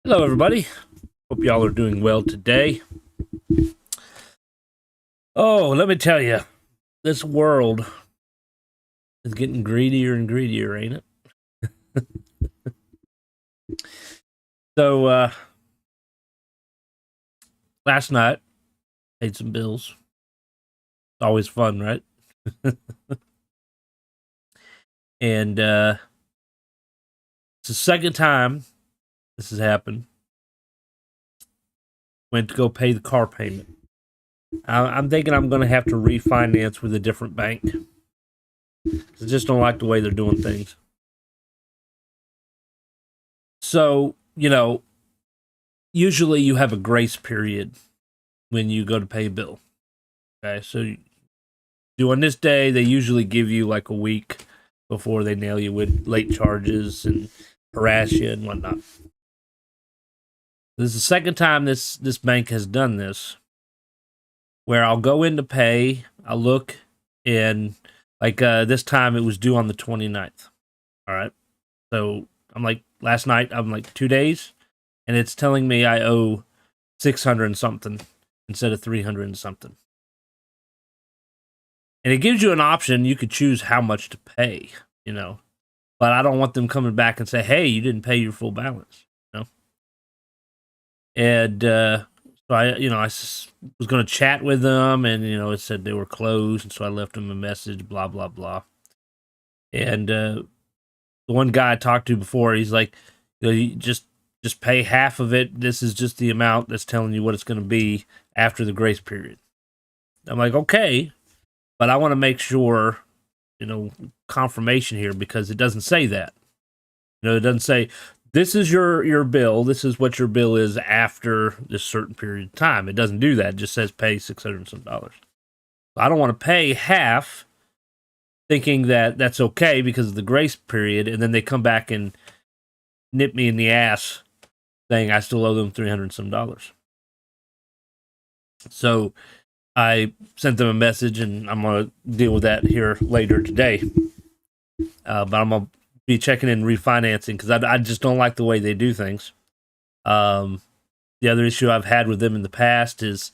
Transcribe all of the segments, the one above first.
Hello, everybody. Hope y'all are doing well today. Oh, let me tell you, this world is getting greedier and greedier, ain't it? So, last night, paid some bills. Always fun, right? And it's the second time this has happened. Went to go pay the car payment. I'm thinking I'm going to have to refinance with a different bank. I just don't like the way they're doing things. So, usually you have a grace period when you go to pay a bill. Okay, so on this day, they usually give you like a week before they nail you with late charges and harass you and whatnot. This is the second time this bank has done this, where I'll go in to pay, I'll look, and like this time it was due on the 29th. All right, so I'm like, last night, I'm like 2 days, and it's telling me I owe 600 and something instead of 300 and something. And it gives you an option. You could choose how much to pay, But I don't want them coming back and say, hey, you didn't pay your full balance, And so I was going to chat with them, and, it said they were closed. And so I left them a message, blah, blah, blah. And the one guy I talked to before, he's like, you just pay half of it. This is just the amount that's telling you what it's going to be after the grace period. I'm like, okay. But I want to make sure, confirmation here, because it doesn't say that. It doesn't say, this is your bill. This is what your bill is after this certain period of time. It doesn't do that. It just says pay $600 and some. I don't want to pay half thinking that that's okay because of the grace period, and then they come back and nip me in the ass saying I still owe them $300 and some. So I sent them a message, and I'm going to deal with that here later today. But I'm going to be checking in refinancing because I just don't like the way they do things. The other issue I've had with them in the past is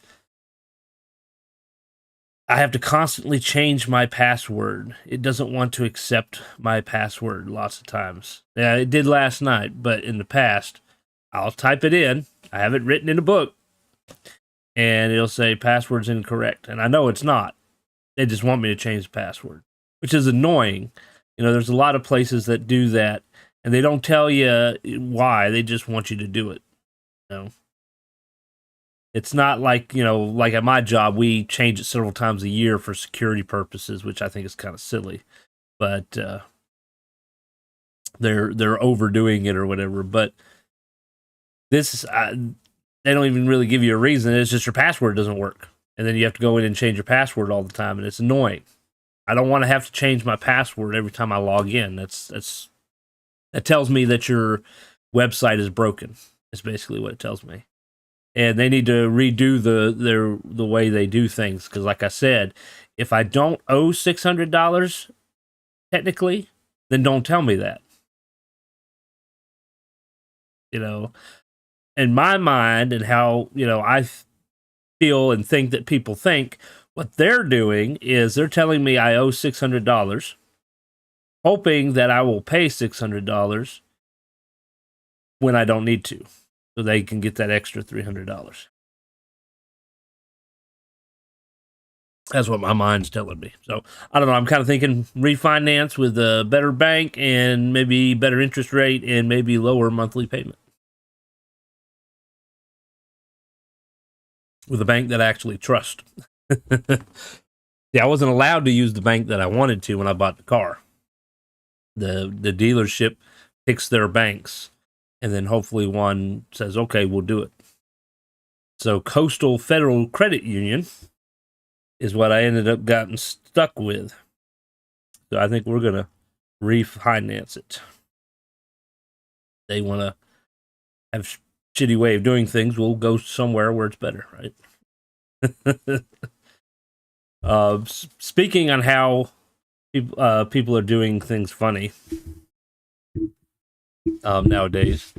I have to constantly change my password. It doesn't want to accept my password lots of times. Yeah, it did last night, but in the past, I'll type it in. I have it written in a book, and it'll say password's incorrect. And I know it's not. They just want me to change the password, which is annoying. There's a lot of places that do that, and they don't tell you why. They just want you to do it. It's not like, like at my job, we change it several times a year for security purposes, which I think is kind of silly. But they're overdoing it or whatever. But this, they don't even really give you a reason. It's just your password doesn't work. And then you have to go in and change your password all the time, and it's annoying. I don't want to have to change my password every time I log in. That tells me that your website is broken. That's basically what it tells me. And they need to redo the way they do things, because like I said, if I don't owe $600 technically, then don't tell me that. In my mind and how I feel and think that people think, what they're doing is they're telling me I owe $600, hoping that I will pay $600 when I don't need to, so they can get that extra $300. That's what my mind's telling me. So I don't know. I'm kind of thinking refinance with a better bank and maybe better interest rate and maybe lower monthly payment with a bank that I actually trust. Yeah, I wasn't allowed to use the bank that I wanted to when I bought the car. The dealership picks their banks, and then hopefully one says, okay, we'll do it. So Coastal Federal Credit Union is what I ended up getting stuck with. So I think we're going to refinance it. They want to have a shitty way of doing things. We'll go somewhere where it's better, right? Speaking on how people are doing things funny nowadays,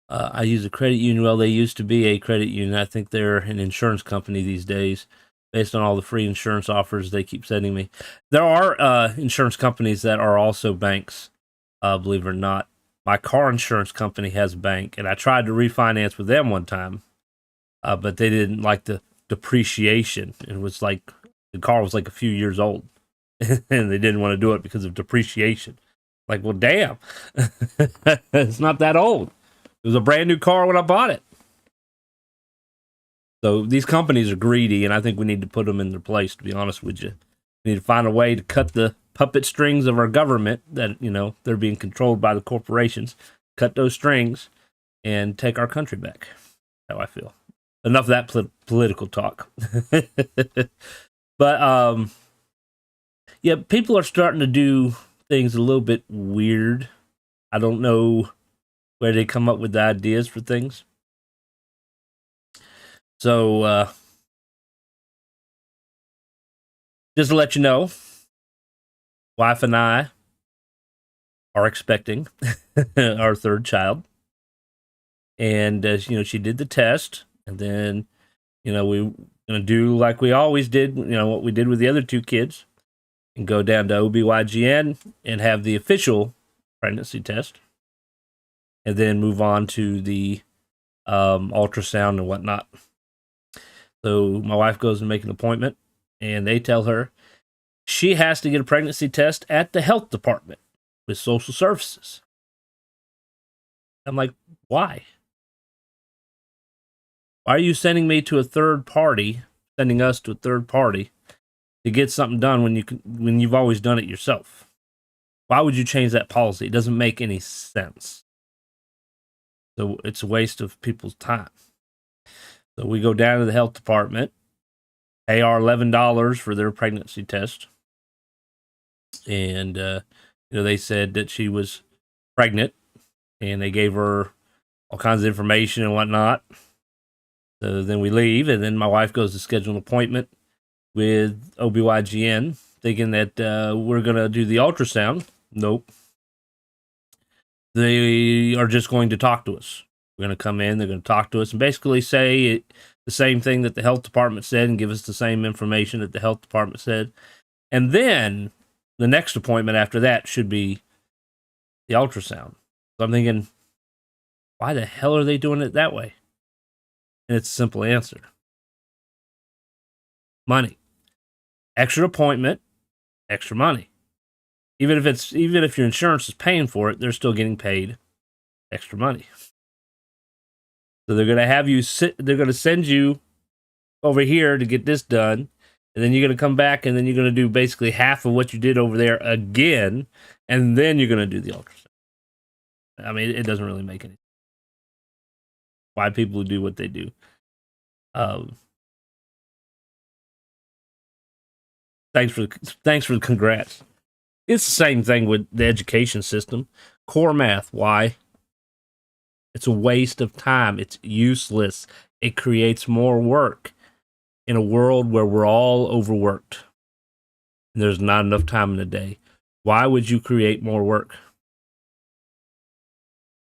I use a credit union. Well, they used to be a credit union. I think they're an insurance company these days, based on all the free insurance offers they keep sending me. There are insurance companies that are also banks, believe it or not. My car insurance company has a bank, and I tried to refinance with them one time, but they didn't like the depreciation. It was like the car was like a few years old, and they didn't want to do it because of depreciation. Like, well, damn, it's not that old. It was a brand new car when I bought it. So these companies are greedy, and I think we need to put them in their place, to be honest with you. We need to find a way to cut the puppet strings of our government that, you know, they're being controlled by the corporations. Cut those strings and take our country back. That's how I feel. Enough of that political talk. But, yeah, people are starting to do things a little bit weird. I don't know where they come up with the ideas for things. So, just to let you know, wife and I are expecting our third child. And, you know, she did the test. And then, you know, we're going to do like we always did, you know, what we did with the other two kids. And go down to OBYGN and have the official pregnancy test. And then move on to the ultrasound and whatnot. So my wife goes and make an appointment, and they tell her she has to get a pregnancy test at the health department with social services. I'm like, why? Why are you sending me to a third party, sending us to a third party to get something done when you've always done it yourself? Why would you change that policy? It doesn't make any sense. So it's a waste of people's time. So we go down to the health department, pay our $11 for their pregnancy test. And, you know, they said that she was pregnant, and they gave her all kinds of information and whatnot. So then we leave, and then my wife goes to schedule an appointment with OBYGN, thinking that we're going to do the ultrasound. Nope. They are just going to talk to us. We're going to come in, they're going to talk to us, and basically say the same thing that the health department said and give us the same information that the health department said. And then the next appointment after that should be the ultrasound. So I'm thinking, why the hell are they doing it that way? And it's a simple answer. Money. Extra appointment, extra money. Even if your insurance is paying for it, they're still getting paid extra money. So they're going to have you they're going to send you over here to get this done, and then you're going to come back, and then you're going to do basically half of what you did over there again, and then you're going to do the ultrasound. I mean, it doesn't really make any sense why people do what they do. Thanks for the congrats. It's the same thing with the education system. Core math, why? It's a waste of time. It's useless. It creates more work in a world where we're all overworked. And there's not enough time in the day. Why would you create more work?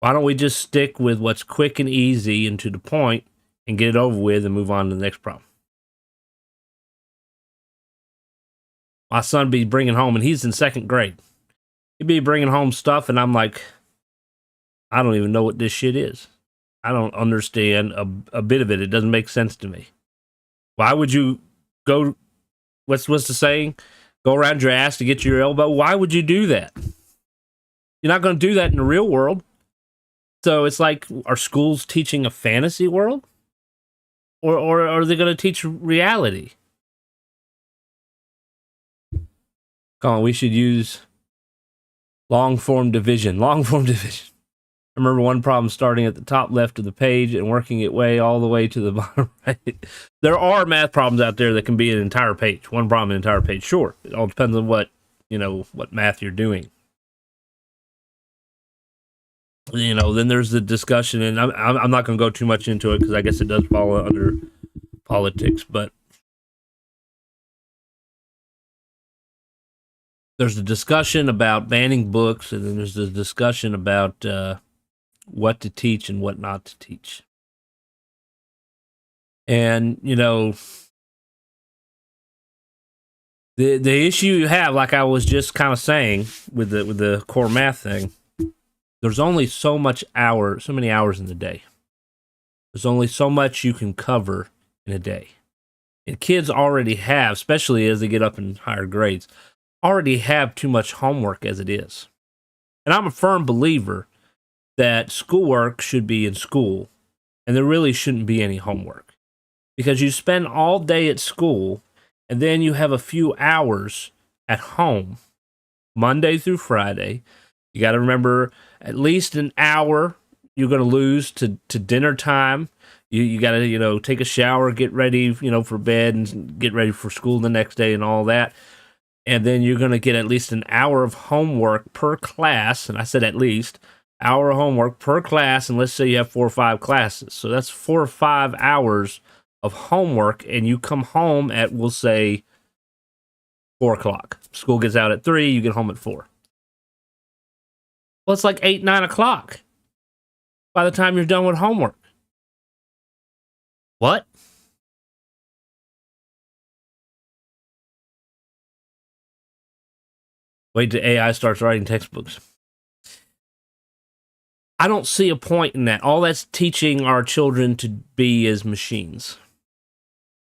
Why don't we just stick with what's quick and easy and to the point and get it over with and move on to the next problem? My son be bringing home, and he's in second grade. He'd be bringing home stuff, and I'm like, I don't even know what this shit is. I don't understand a bit of it. It doesn't make sense to me. Why would you go, what's the saying? Go around your ass to get your elbow? Why would you do that? You're not going to do that in the real world. So it's like, are schools teaching a fantasy world? Or are they going to teach reality? Come on, we should use long-form division. Long-form division. I remember one problem starting at the top left of the page and working its way all the way to the bottom right. There are math problems out there that can be an entire page. One problem, an entire page. Sure, it all depends on what math you're doing. You know, then there's the discussion, and I'm not going to go too much into it because I guess it does fall under politics, but there's the discussion about banning books, and then there's the discussion about what to teach and what not to teach. And, you know, the issue you have, like I was just kind of saying with the core math thing, there's only so many hours in the day. There's only so much you can cover in a day. And kids already have, especially as they get up in higher grades, already have too much homework as it is. And I'm a firm believer that schoolwork should be in school, and there really shouldn't be any homework. Because you spend all day at school, and then you have a few hours at home, Monday through Friday. You got to remember at least an hour you're going to lose to dinner time. You got to, you know, take a shower, get ready, you know, for bed and get ready for school the next day and all that. And then you're going to get at least an hour of homework per class. And I said at least hour of homework per class. And let's say you have 4 or 5 classes. So that's 4 or 5 hours of homework. And you come home at, we'll say, 4 o'clock. School gets out at 3, you get home at 4. Well, it's like 8, 9 o'clock by the time you're done with homework. What? Wait till AI starts writing textbooks. I don't see a point in that. All that's teaching our children to be as machines.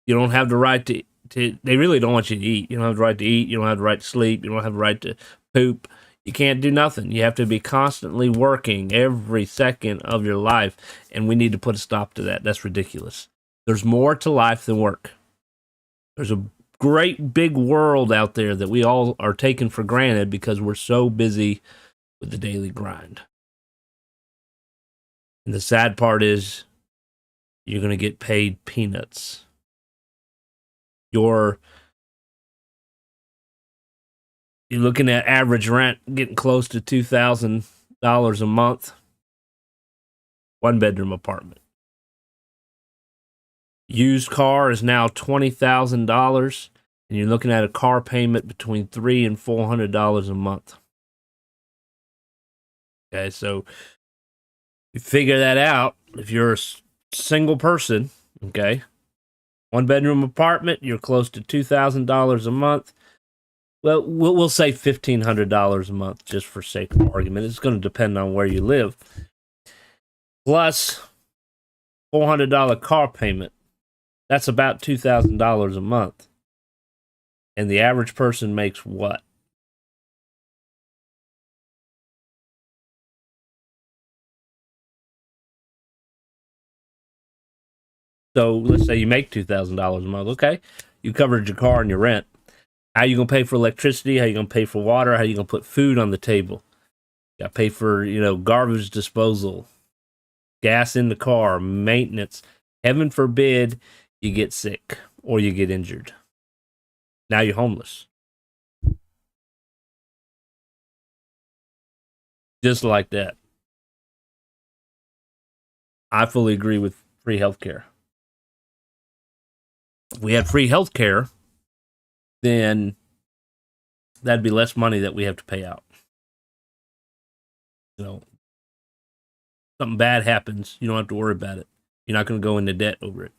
You don't have the right to they really don't want you to eat. You don't have the right to eat. You don't have the right to sleep. You don't have the right to poop. You can't do nothing. You have to be constantly working every second of your life, and we need to put a stop to that. That's ridiculous. There's more to life than work. There's a great big world out there that we all are taking for granted because we're so busy with the daily grind. And the sad part is you're going to get paid peanuts. You're looking at average rent getting close to $2,000 a month. 1-bedroom apartment. Used car is now $20,000, and you're looking at a car payment between $300 and $400 a month. Okay, so you figure that out. If you're a single person, okay, 1-bedroom apartment, you're close to $2,000 a month. Well, we'll say $1,500 a month just for sake of argument. It's going to depend on where you live. Plus $400 car payment. That's about $2,000 a month. And the average person makes what? So let's say you make $2,000 a month. Okay, you covered your car and your rent. How you gonna pay for electricity? How you gonna pay for water? How you gonna put food on the table? You gotta pay for, you know, garbage disposal, gas in the car, maintenance. Heaven forbid you get sick or you get injured. Now you're homeless. Just like that. I fully agree with free healthcare. If we had free healthcare, then that'd be less money that we have to pay out. You know, something bad happens, you don't have to worry about it. You're not going to go into debt over it.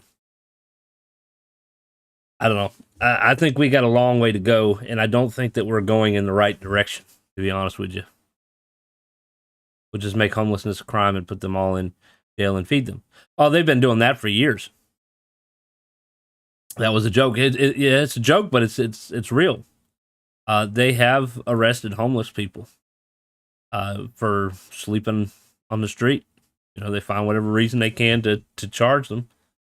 I don't know. I think we got a long way to go, and I don't think that we're going in the right direction, to be honest with you. We'll just make homelessness a crime and put them all in jail and feed them. Oh, they've been doing that for years. That was a joke. Yeah, it's a joke, but it's real. They have arrested homeless people for sleeping on the street. You know, they find whatever reason they can to charge them,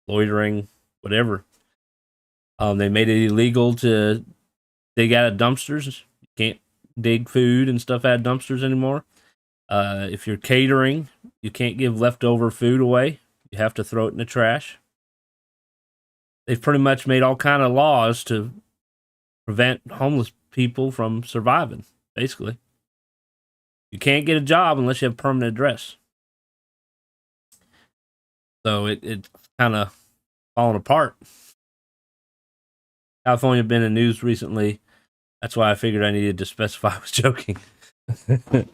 loitering, whatever. They made it illegal to dig out of dumpsters. You can't dig food and stuff out of dumpsters anymore. If you're catering, you can't give leftover food away. You have to throw it in the trash. They've pretty much made all kind of laws to prevent homeless people from surviving, basically. You can't get a job unless you have a permanent address. So it's kind of falling apart. California been in the news recently. That's why I figured I needed to specify I was joking. Kind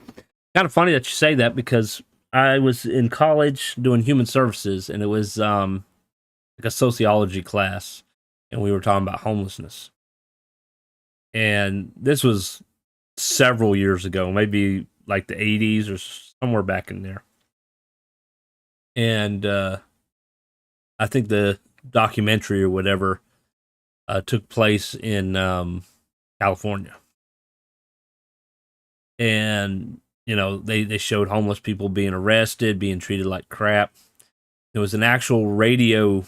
of funny that you say that because I was in college doing human services, and it was like a sociology class, and we were talking about homelessness. And this was several years ago, maybe like the 80s or somewhere back in there. And I think the documentary or whatever took place in California. And, you know, they showed homeless people being arrested, being treated like crap. There was an actual radio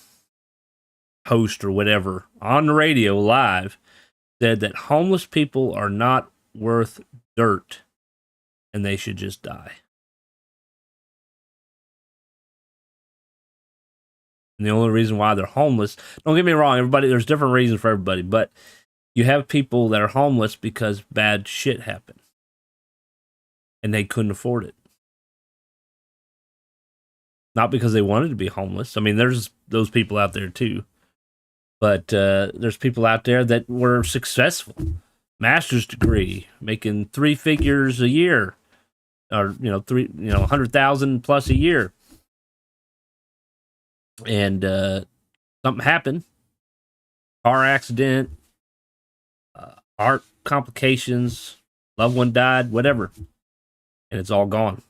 host or whatever on the radio live said that homeless people are not worth dirt and they should just die. And the only reason why they're homeless, don't get me wrong, everybody, there's different reasons for everybody, but you have people that are homeless because bad shit happened and they couldn't afford it. Not because they wanted to be homeless. I mean, there's those people out there too. But there's people out there that were successful. Master's degree, making 3 figures a year, or 100,000 plus a year. And something happened, car accident, heart complications, loved one died, whatever, and it's all gone.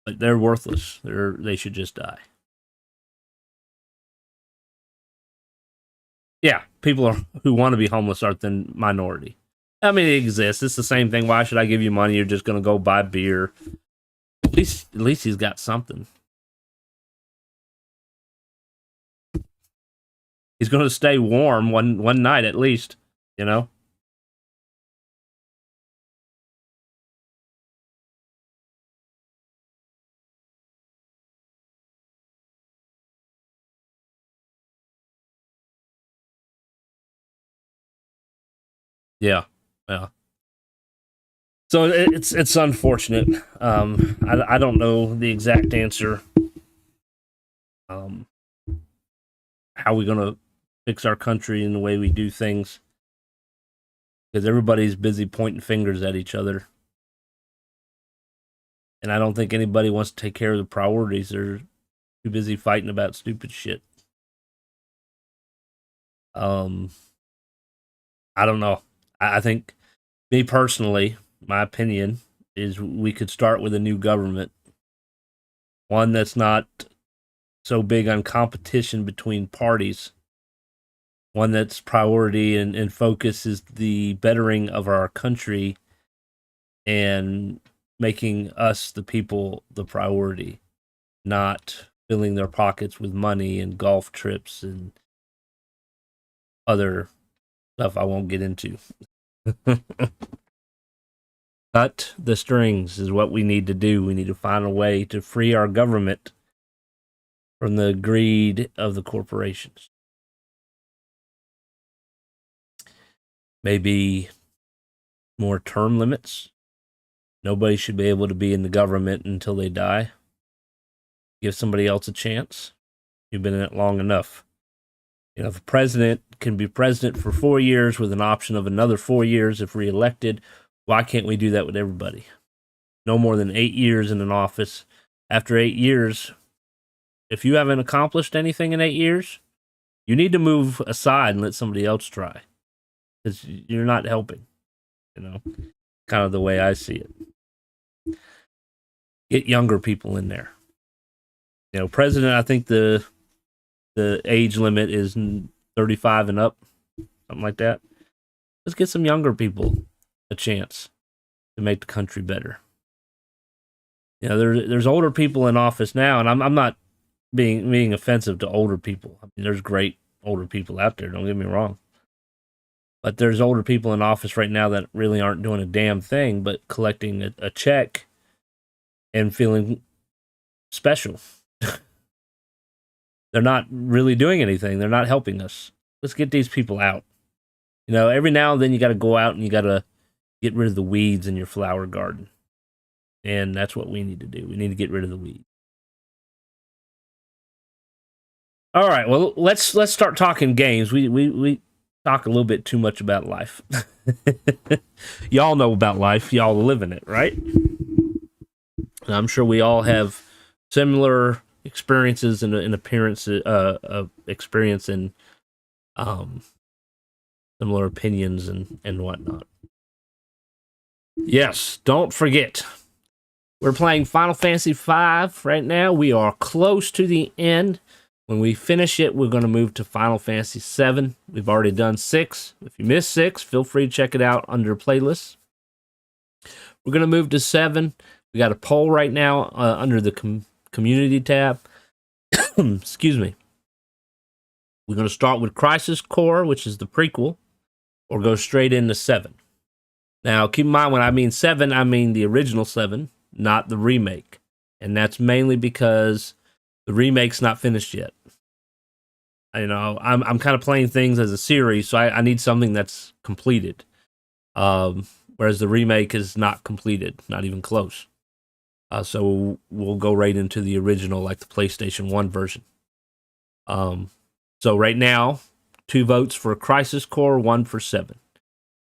But they're worthless. They should just die. Yeah, people who want to be homeless are the minority. I mean, it exists. It's the same thing. Why should I give you money? You're just going to go buy beer. At least he's got something. He's going to stay warm one night at least, you know? Yeah. Yeah. So it's unfortunate. I don't know the exact answer. How we gonna fix our country in the way we do things? Because everybody's busy pointing fingers at each other, and I don't think anybody wants to take care of the priorities. They're too busy fighting about stupid shit. I don't know. I think, me personally, my opinion is we could start with a new government, one that's not so big on competition between parties, one that's priority and focus is the bettering of our country and making us, the people, the priority, not filling their pockets with money and golf trips and other stuff I won't get into. Cut the strings is what we need to do. We need to find a way to free our government from the greed of the corporations. Maybe more term limits. Nobody should be able to be in the government until they die. Give somebody else a chance. You've been in it long enough. You know, if a president can be president for 4 years with an option of another 4 years if reelected, why can't we do that with everybody? No more than 8 years in an office. After 8 years, if you haven't accomplished anything in 8 years, you need to move aside and let somebody else try. Because you're not helping. You know, kind of the way I see it. Get younger people in there. You know, president, I think the age limit is 35 and up, something like that. Let's get some younger people a chance to make the country better. You know, there's older people in office now, and I'm not being offensive to older people. I mean, there's great older people out there, don't get me wrong. But there's older people in office right now that really aren't doing a damn thing but collecting a check and feeling special. They're not really doing anything. They're not helping us. Let's get these people out. You know, every now and then you got to go out and you got to get rid of the weeds in your flower garden. And that's what we need to do. We need to get rid of the weeds. All right, well, let's start talking games. We talk a little bit too much about life. Y'all know about life. Y'all live in it, right? And I'm sure we all have similar experiences and appearances, experience and similar opinions and whatnot. Yes, don't forget, we're playing Final Fantasy V right now. We are close to the end. When we finish it, we're going to move to Final Fantasy VII. We've already done 6. If you missed 6, feel free to check it out under playlists. We're going to move to 7. We got a poll right now under the community tab. Excuse me. We're going to start with Crisis Core, which is the prequel, or go straight into 7. Now, keep in mind, when I mean 7, I mean the original 7, not the remake. And that's mainly because the remake's not finished yet. You know, I'm kind of playing things as a series, so I need something that's completed. Whereas the remake is not completed, not even close. So we'll go right into the original, like the PlayStation 1 version. So right now, 2 votes for Crisis Core, 1 for 7.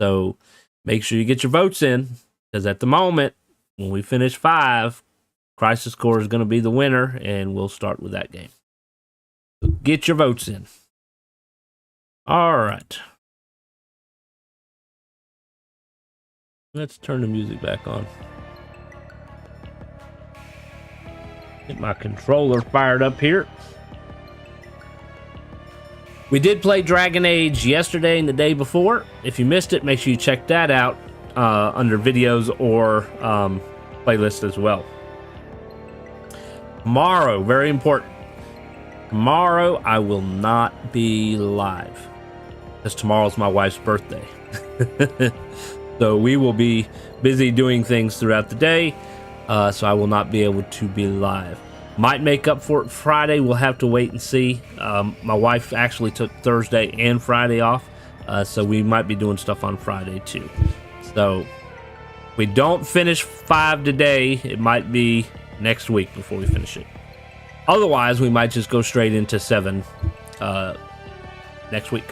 So make sure you get your votes in, because at the moment, when we finish 5, Crisis Core is going to be the winner, and we'll start with that game. So get your votes in. All right. Let's turn the music back on. Get my controller fired up here. We did play Dragon Age yesterday and the day before. If you missed it, make sure you check that out under videos or playlist as well. Tomorrow, very important. Tomorrow, I will not be live, because tomorrow's my wife's birthday. So we will be busy doing things throughout the day, so I will not be able to be live. Might make up for it Friday. We'll have to wait and see. My wife actually took Thursday and Friday off, so we might be doing stuff on Friday too. So if we don't finish 5 today, it might be next week before we finish it. Otherwise, we might just go straight into 7 next week.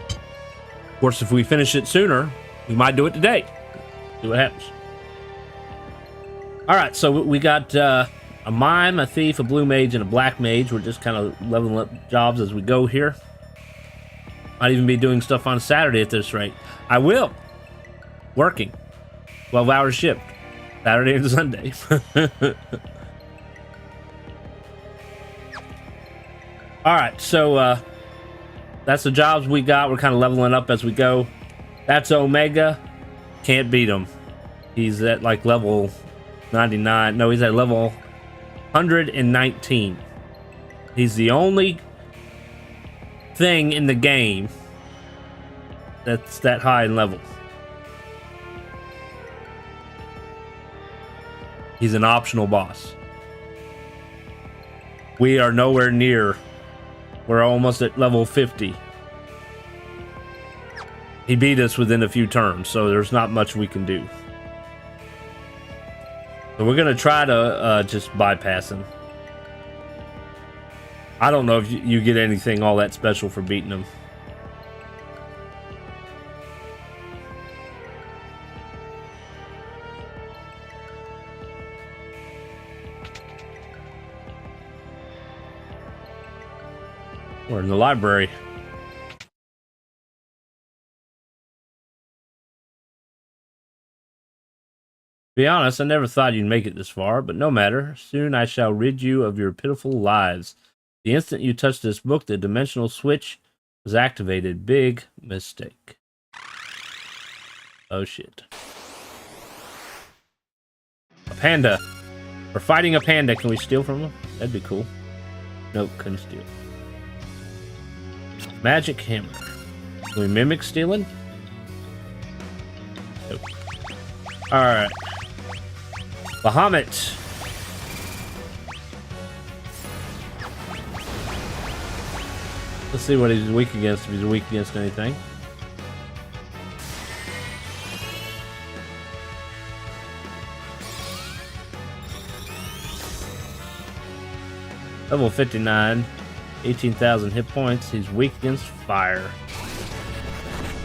Of course, if we finish it sooner, we might do it today. See what happens. All right, so we got a mime, a thief, a blue mage, and a black mage. We're just kind of leveling up jobs as we go here. Might even be doing stuff on Saturday at this rate. I will. Working. 12-hour shift. Saturday and Sunday. All right, so that's the jobs we got. We're kind of leveling up as we go. That's Omega. Can't beat him. He's at like level 99. No, he's at level 119. He's the only thing in the game that's that high in level. He's an optional boss. We are nowhere near. We're almost at level 50. He beat us within a few turns, so there's not much we can do. So we're going to try to just bypass him. I don't know if you get anything all that special for beating him. We're in the library. To be honest, I never thought you'd make it this far, but no matter. Soon I shall rid you of your pitiful lives. The instant you touched this book, the dimensional switch was activated. Big mistake. Oh shit. A panda. We're fighting a panda. Can we steal from him? That'd be cool. Nope, couldn't steal. Magic hammer. Can we mimic stealing? Nope. Alright. Bahamut. Let's see what he's weak against, if he's weak against anything. Level 59. 18,000 hit points. He's weak against fire.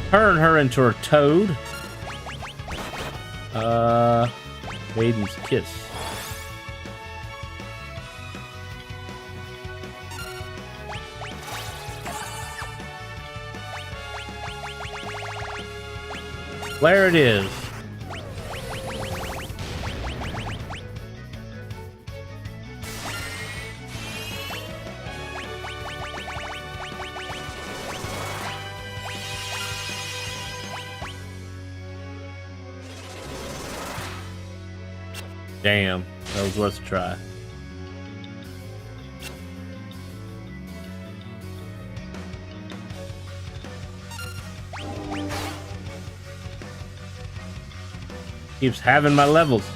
Turn her into a toad. Maiden's Kiss. There it is. Damn, that was worth a try. Keeps having my levels.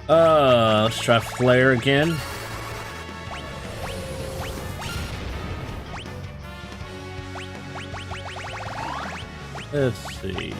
Let's try Flare again. Let's see.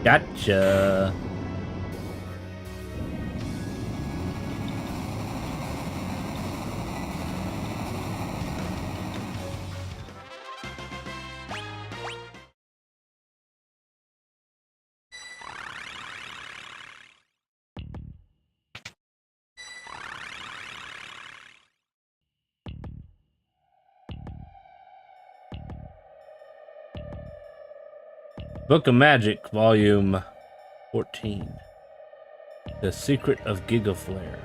Gotcha. Book of Magic, Volume 14. The Secret of Gigaflare.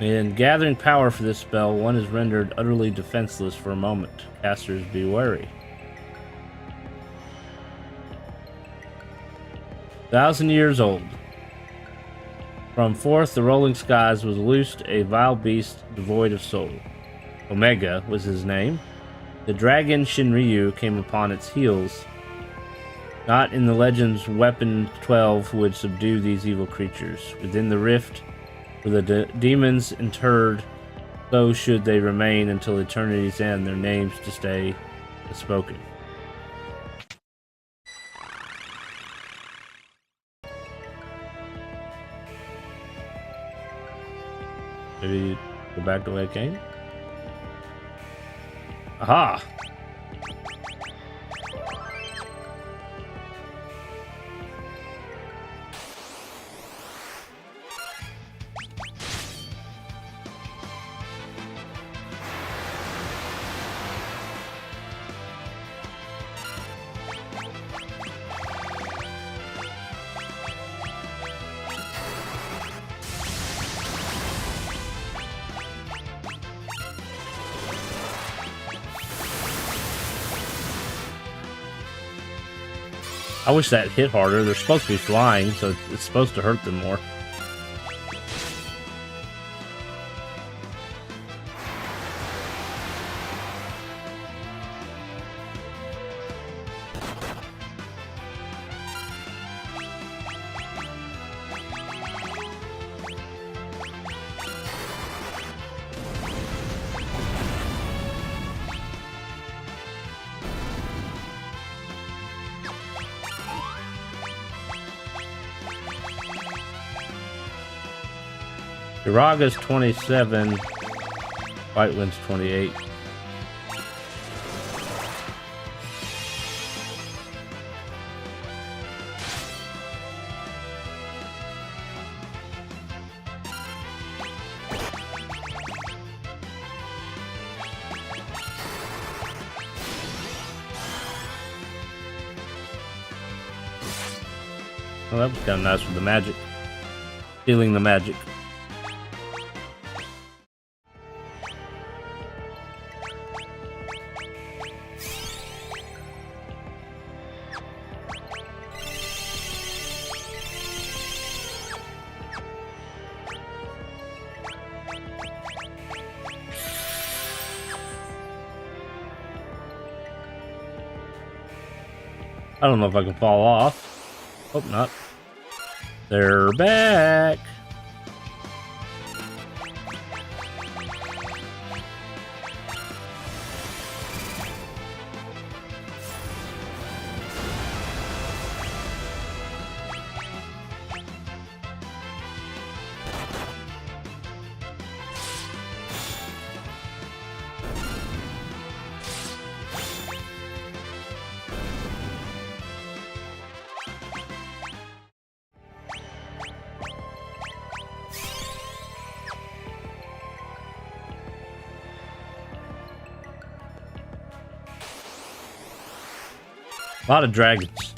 In gathering power for this spell, one is rendered utterly defenseless for a moment. Casters, be wary. 1,000 years old. From forth the rolling skies was loosed a vile beast devoid of soul. Omega was his name. The dragon Shinryu came upon its heels. Not in the legend's weapon 12 would subdue these evil creatures. Within the rift were the demons interred, so should they remain until eternity's end, their names to stay unspoken. Maybe go back the way it came? Aha! I wish that hit harder. They're supposed to be flying, so it's supposed to hurt them more. Uraga's 27, White Wind's 28. Well, that was kind of nice with the magic. Stealing the magic. I don't know if I can fall off. Hope not. They're back. A lot of dragons.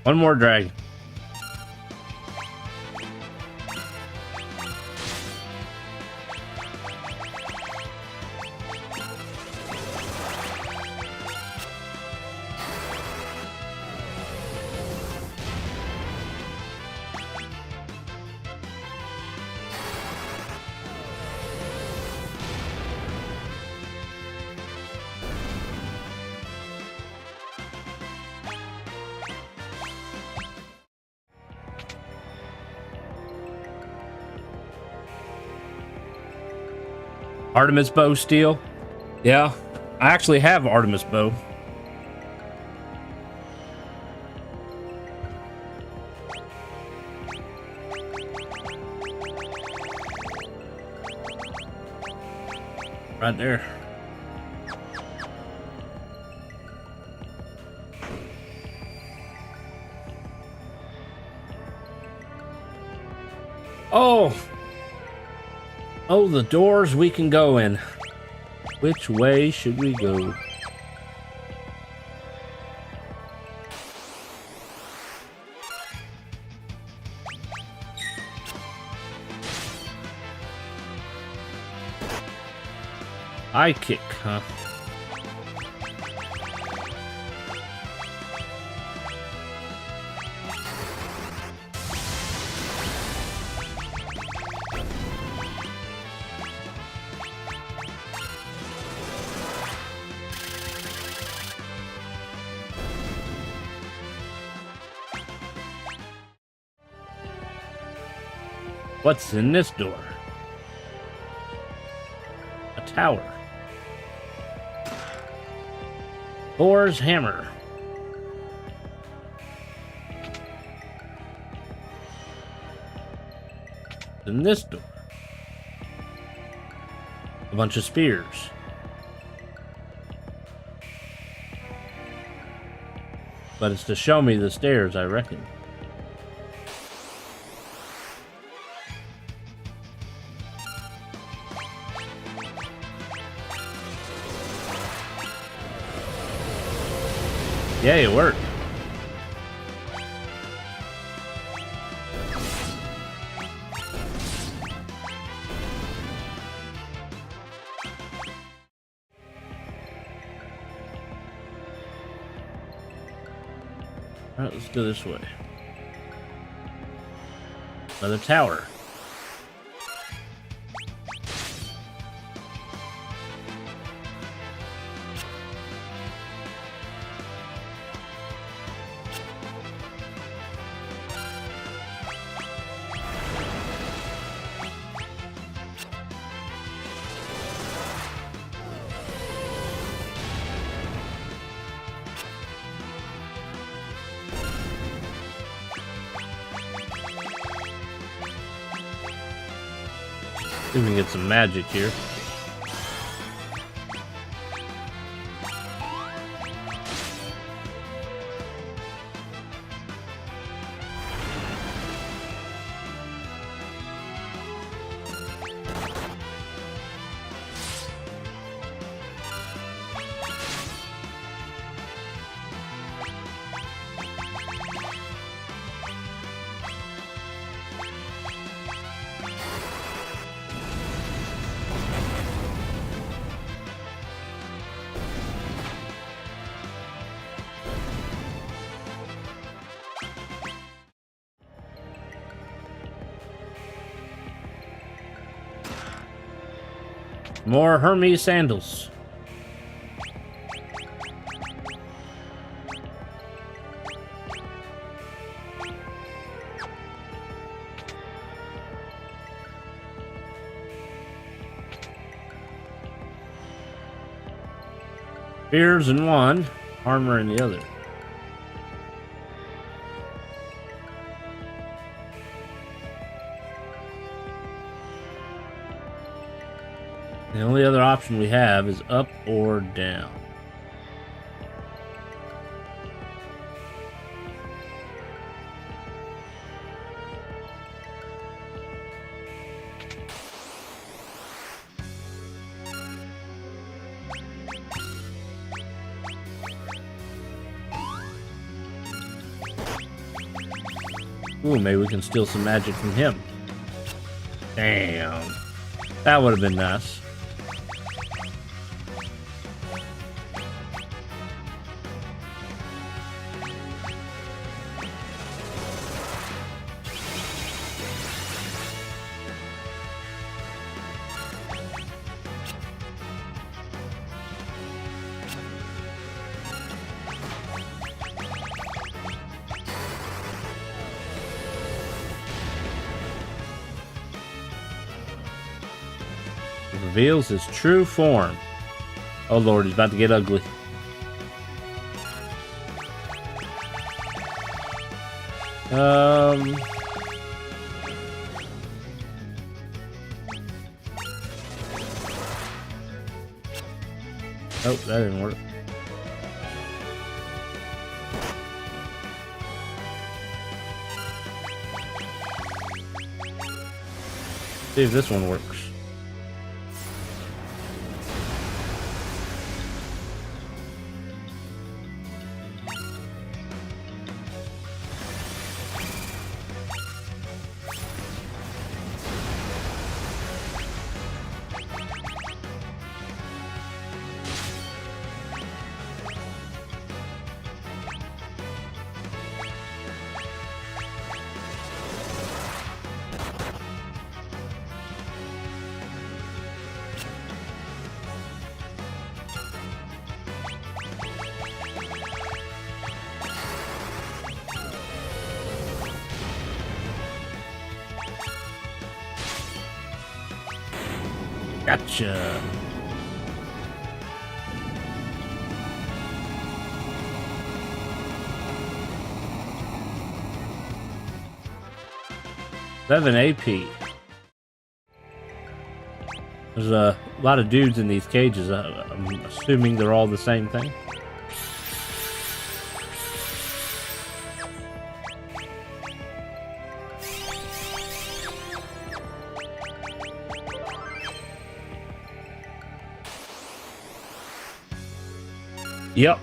One more dragon. Artemis bow steel. Yeah, I actually have Artemis bow. Right there. Oh! Oh, the doors we can go in. Which way should we go? High kick, huh? What's in this door? A tower. Thor's hammer. In this door. A bunch of spears. But it's to show me the stairs, I reckon. Yeah, it worked. All right, let's go this way. Another tower. See if we can get some magic here. More Hermes sandals. Spears in one, armor in the other. The only other option we have is up or down. Ooh, maybe we can steal some magic from him. Damn. That would have been nice. Reveals his true form. Oh lord, he's about to get ugly. Oh, that didn't work. See if this one works. Gotcha. Seven AP. There's a lot of dudes in these cages. I'm assuming they're all the same thing. Yep.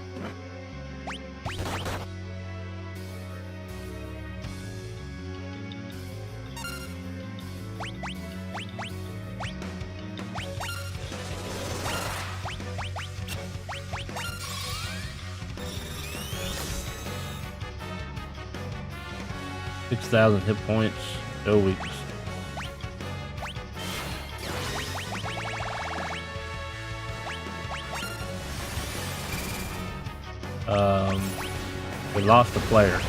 $6,000 hit points, no weakness. We lost the player.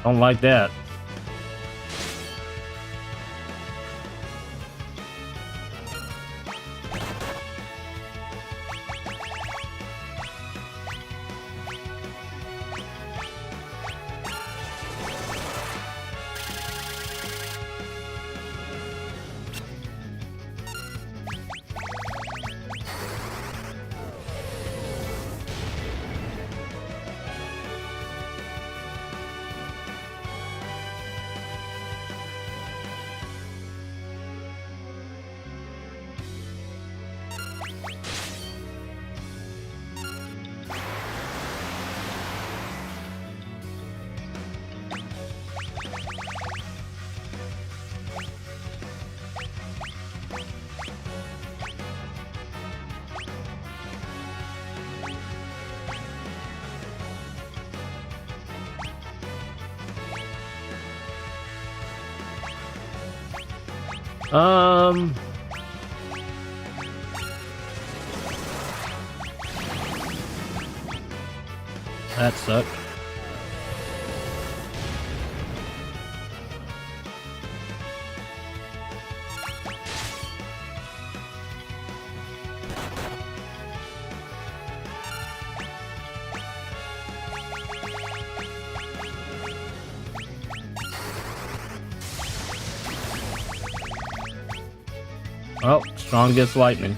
Don't like that. That sucked. Oh, strong gets lightning.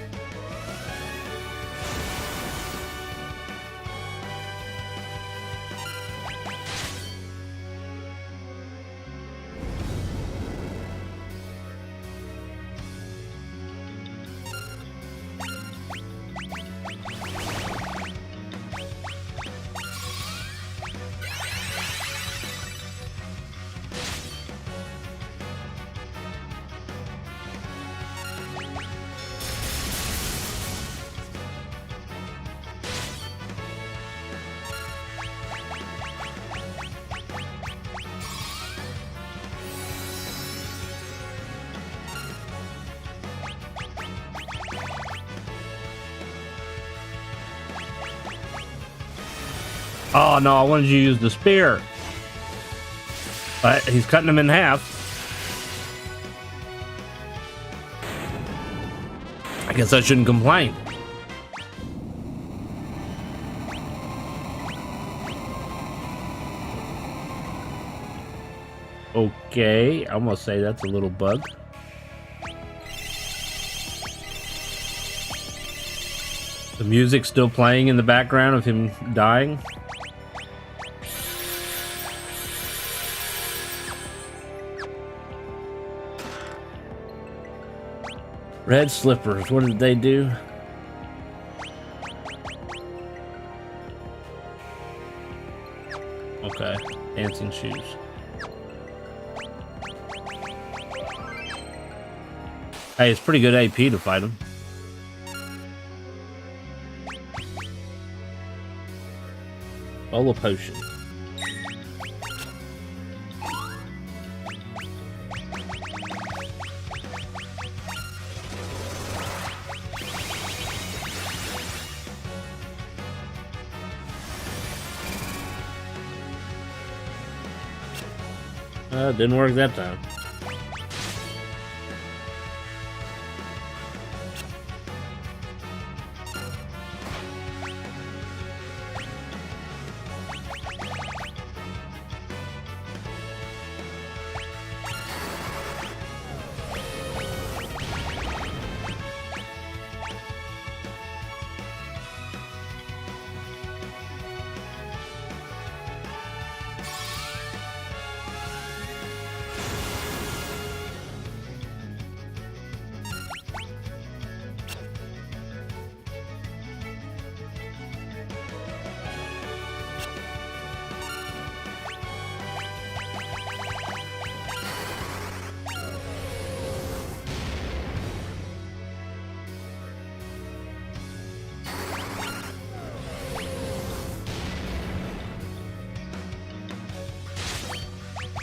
Oh no, I wanted you to use the spear. But he's cutting him in half. I guess I shouldn't complain. Okay, I'm gonna say that's a little bug. The music's still playing in the background of him dying. Red slippers, what did they do? Okay, dancing shoes. Hey, it's pretty good AP to fight him. Bowl of potion. Didn't work that time.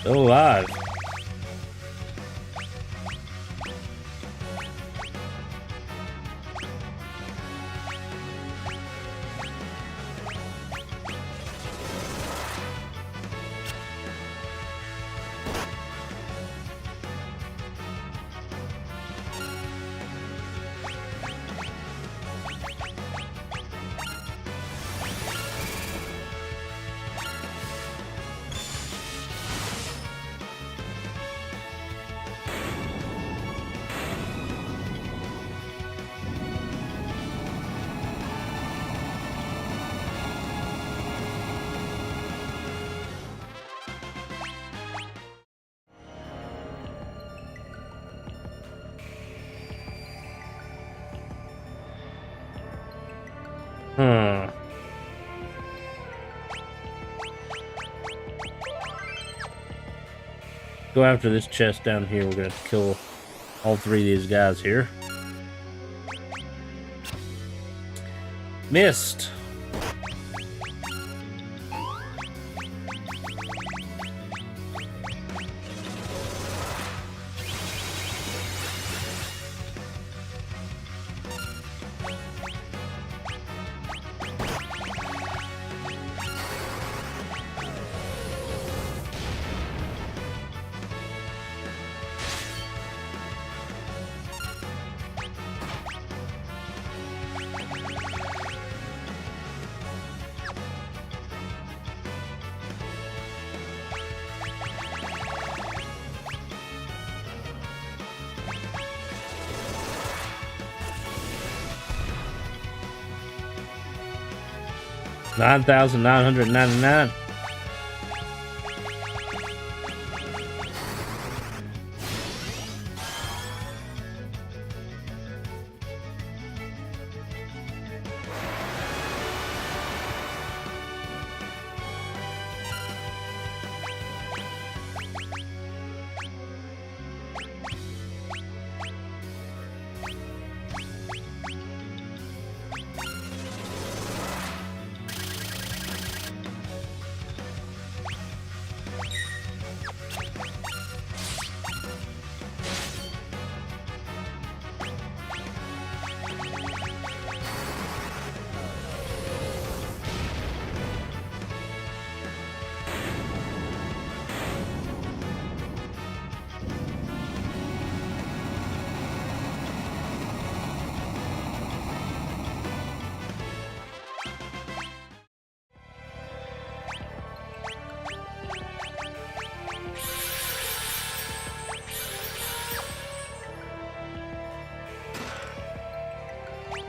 Still alive. Go after this chest down here. We're gonna have to kill all three of these guys here. Missed. 9,999.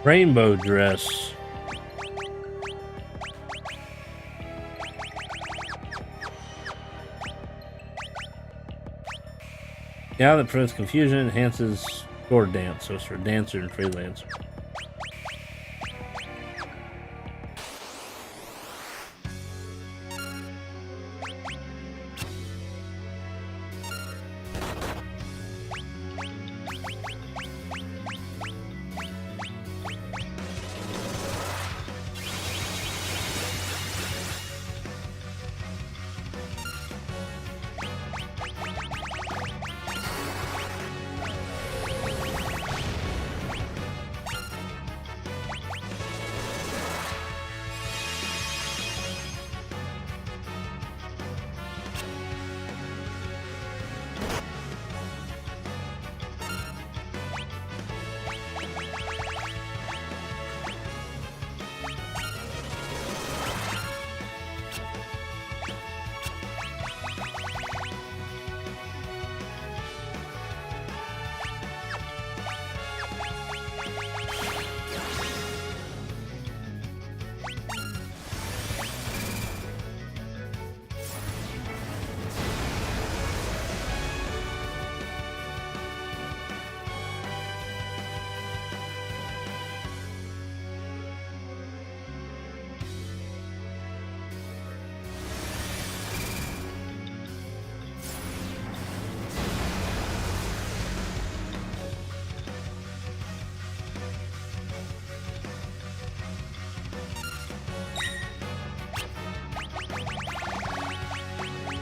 Rainbow dress. Now that prevents confusion, enhances sword dance, so it's for dancer and freelancer.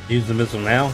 Use the missile now.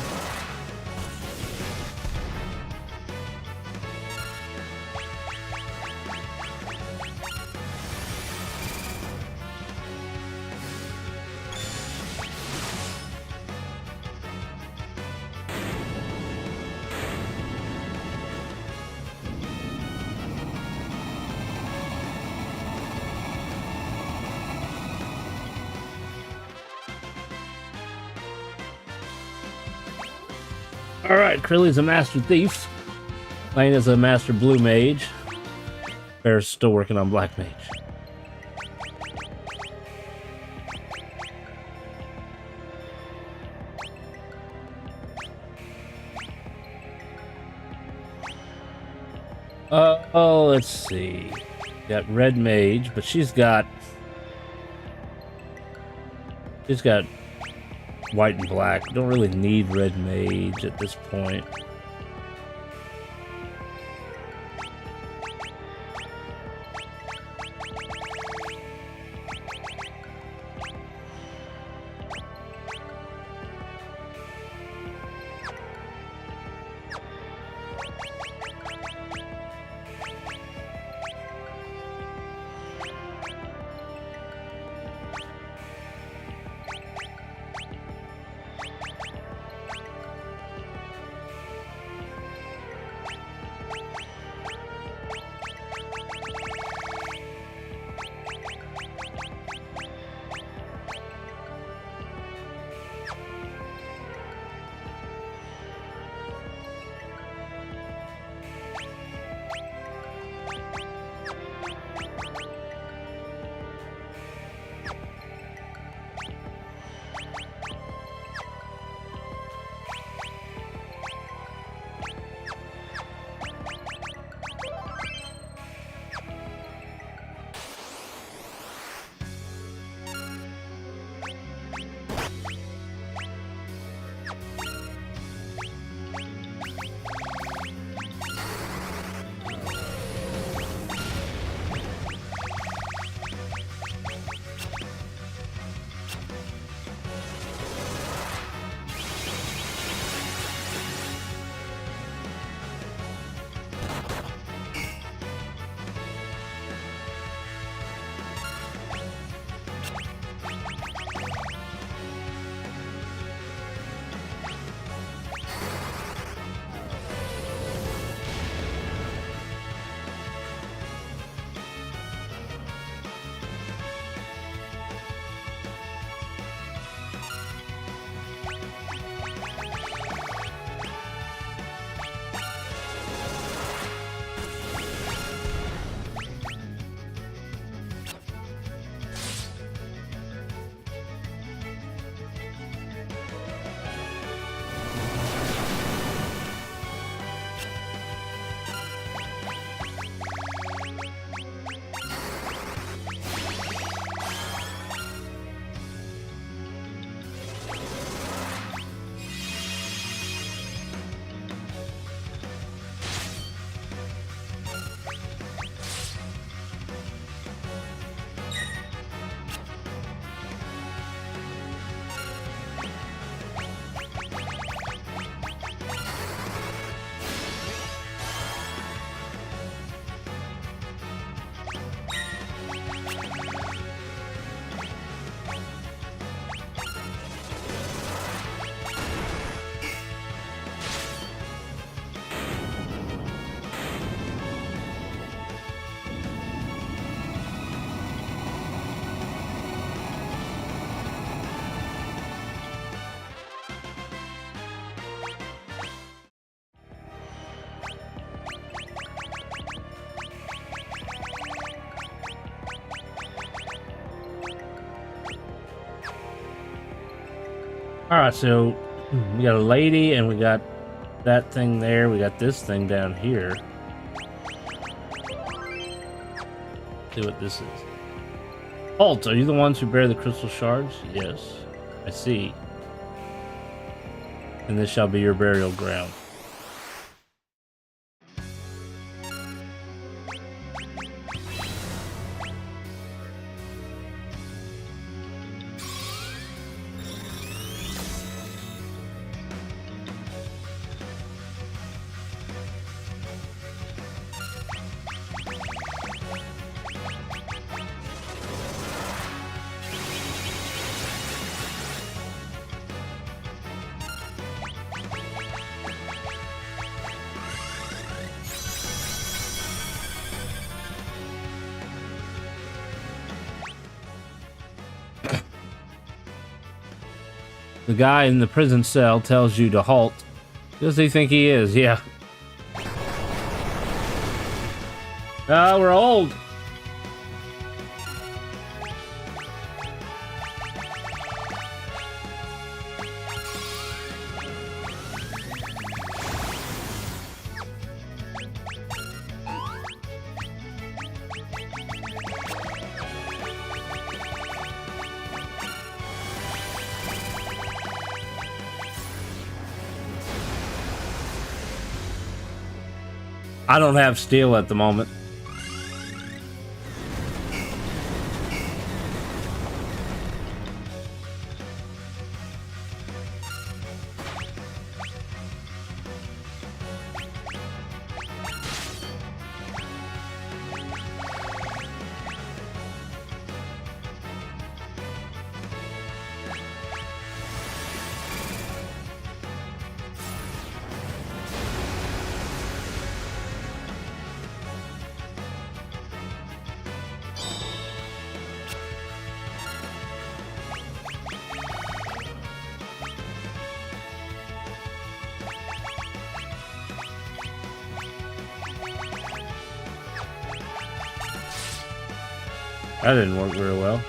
Alright, Krilly's a master thief. Lenna's a master blue mage. Faris still working on black mage. Oh, let's see. Got red mage, but she's got white and black. Don't really need red mage at this point. All right, so we got a lady and we got that thing there. We got this thing down here. See what this is. Halt, are you the ones who bear the crystal shards? Yes, I see. And this shall be your burial ground. The guy in the prison cell tells you to halt. Who does he think he is? Yeah. Ah, we're old. I don't have steel at the moment. That didn't work very well.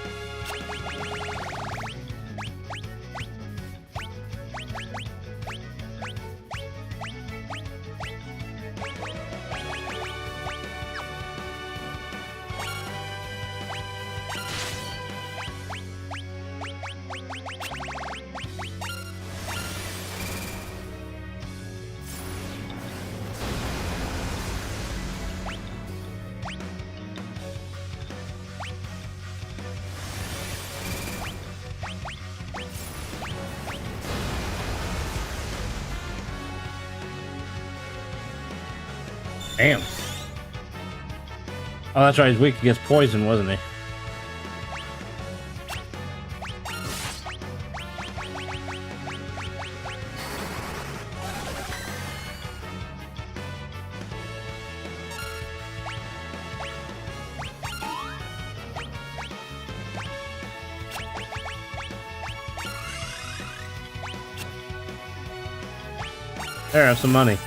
Damn. Oh, that's right. He's weak against poison, wasn't he? There, have some money.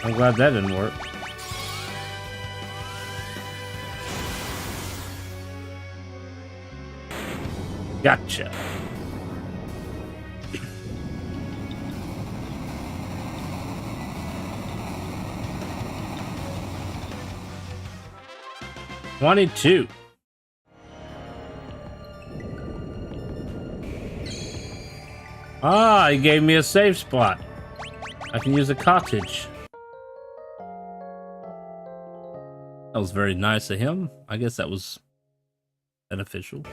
I'm glad that didn't work. Gotcha. $22. Ah, he gave me a safe spot. I can use a cottage. That was very nice of him. I guess that was beneficial.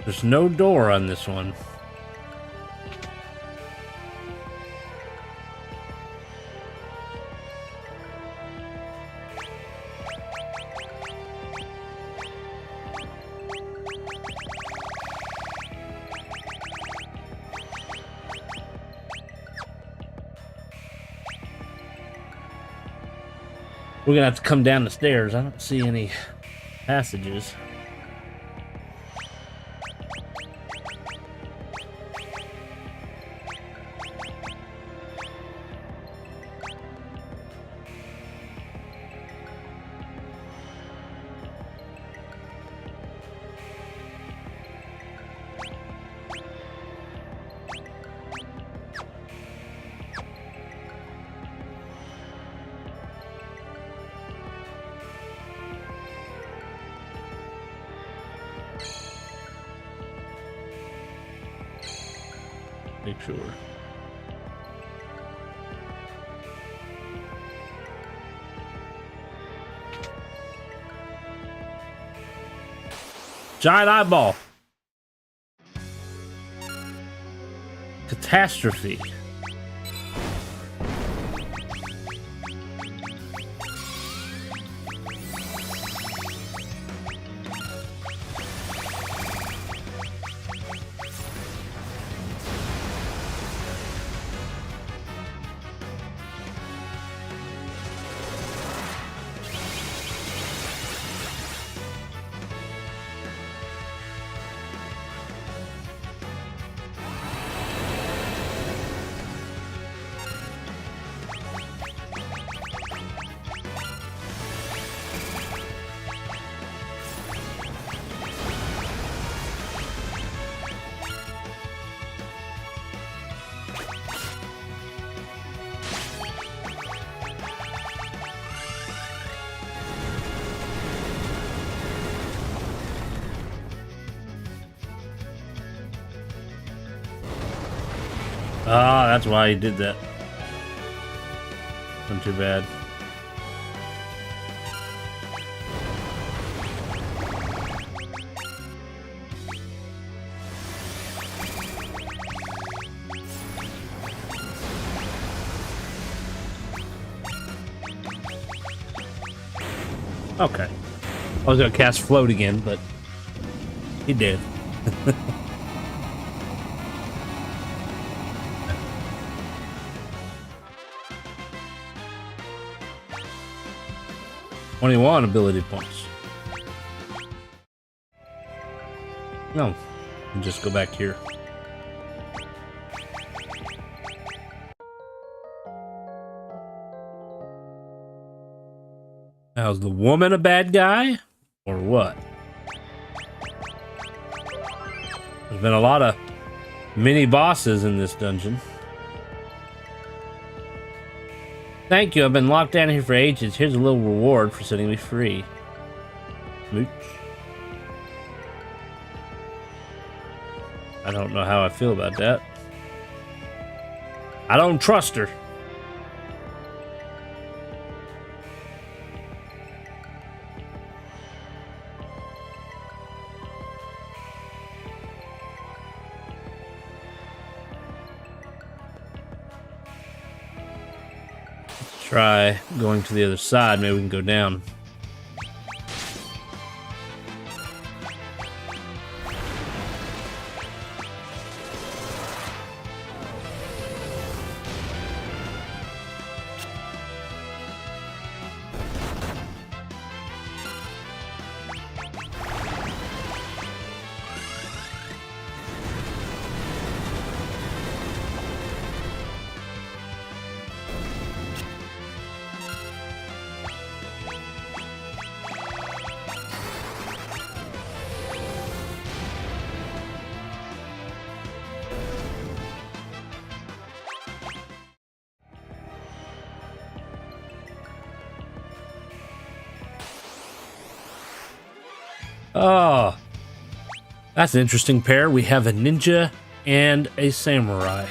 There's no door on this one. We're gonna have to come down the stairs. I don't see any passages. Make sure. Giant eyeball. Catastrophe. Ah, that's why he did that. Wasn't too bad. Okay. I was gonna cast float again, but he did. 21 ability points. No, just go back here. Now, is the woman a bad guy, or what? There's been a lot of mini bosses in this dungeon. Thank you, I've been locked down here for ages. Here's a little reward for setting me free. Mooch. I don't know how I feel about that. I don't trust her. Try going to the other side. Maybe we can go down. Oh, that's an interesting pair. We have a ninja and a samurai.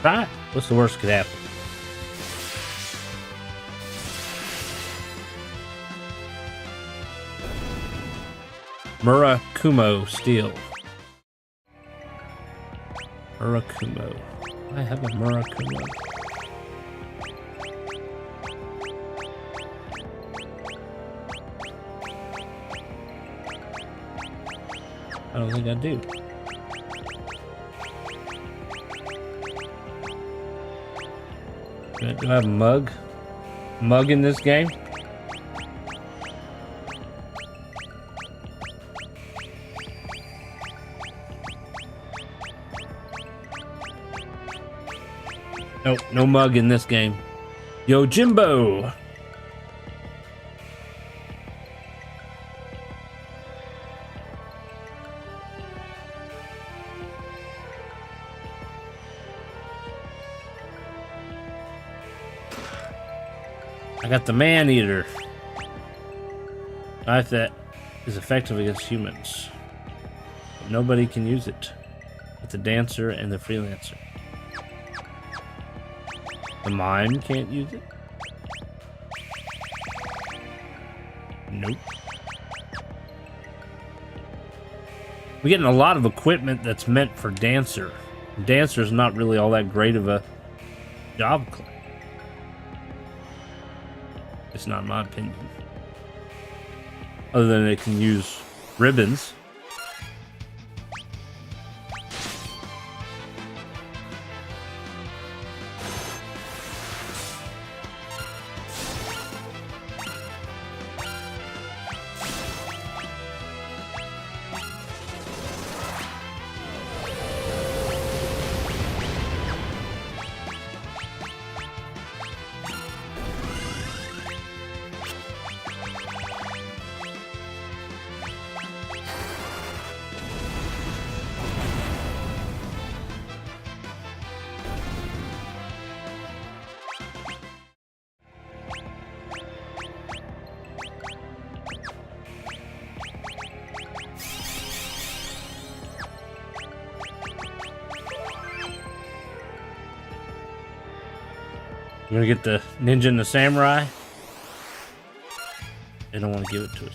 Right? What's the worst that could happen? Murakumo steel. Murakumo. I have a Murakumo. I don't think I do. Do I have a mug? Mug in this game? Nope, no mug in this game. Yo, Jimbo! I got the man eater. Knife that is effective against humans. But nobody can use it. It's the dancer and the freelancer. The mime can't use it? Nope. We're getting a lot of equipment that's meant for dancer. Dancer's not really all that great of a job class. It's not my opinion. Other than it can use ribbons. You gonna get the ninja and the samurai? They don't want to give it to us.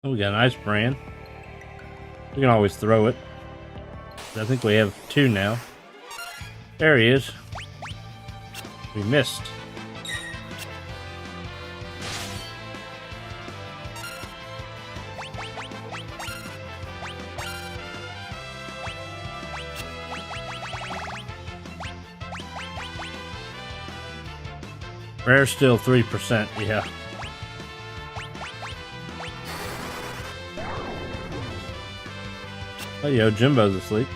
Oh, we got an ice brand. We can always throw it. I think we have two now. There he is. We missed. Rare still 3%, yeah. Oh, yo, Jimbo's asleep.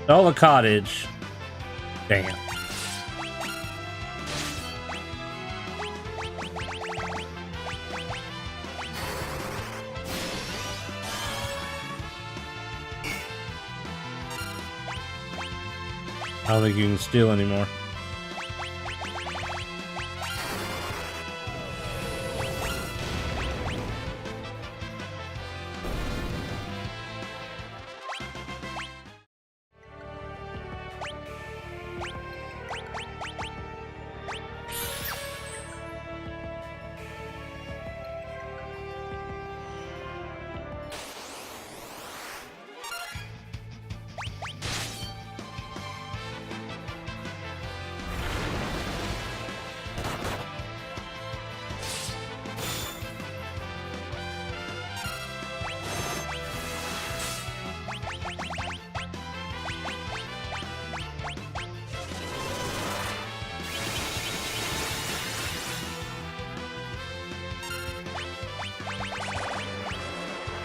Oh, the cottage. Damn. I don't think you can steal anymore.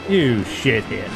You shithead.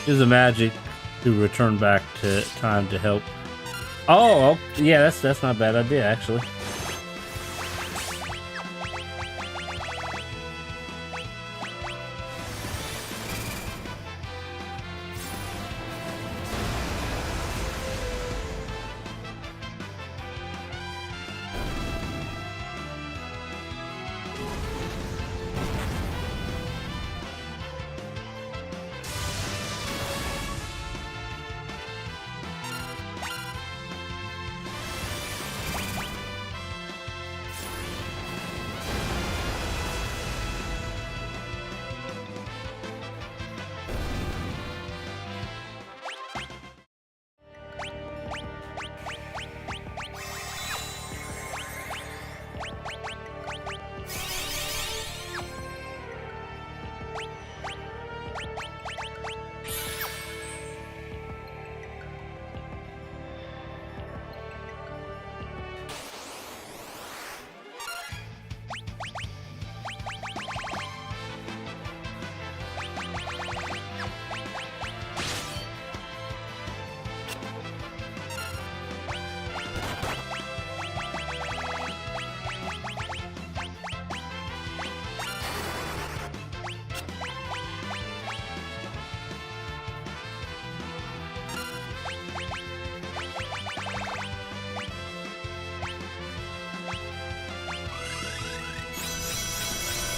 Use the magic to return back to time to help. Oh, yeah, that's not a bad idea, actually.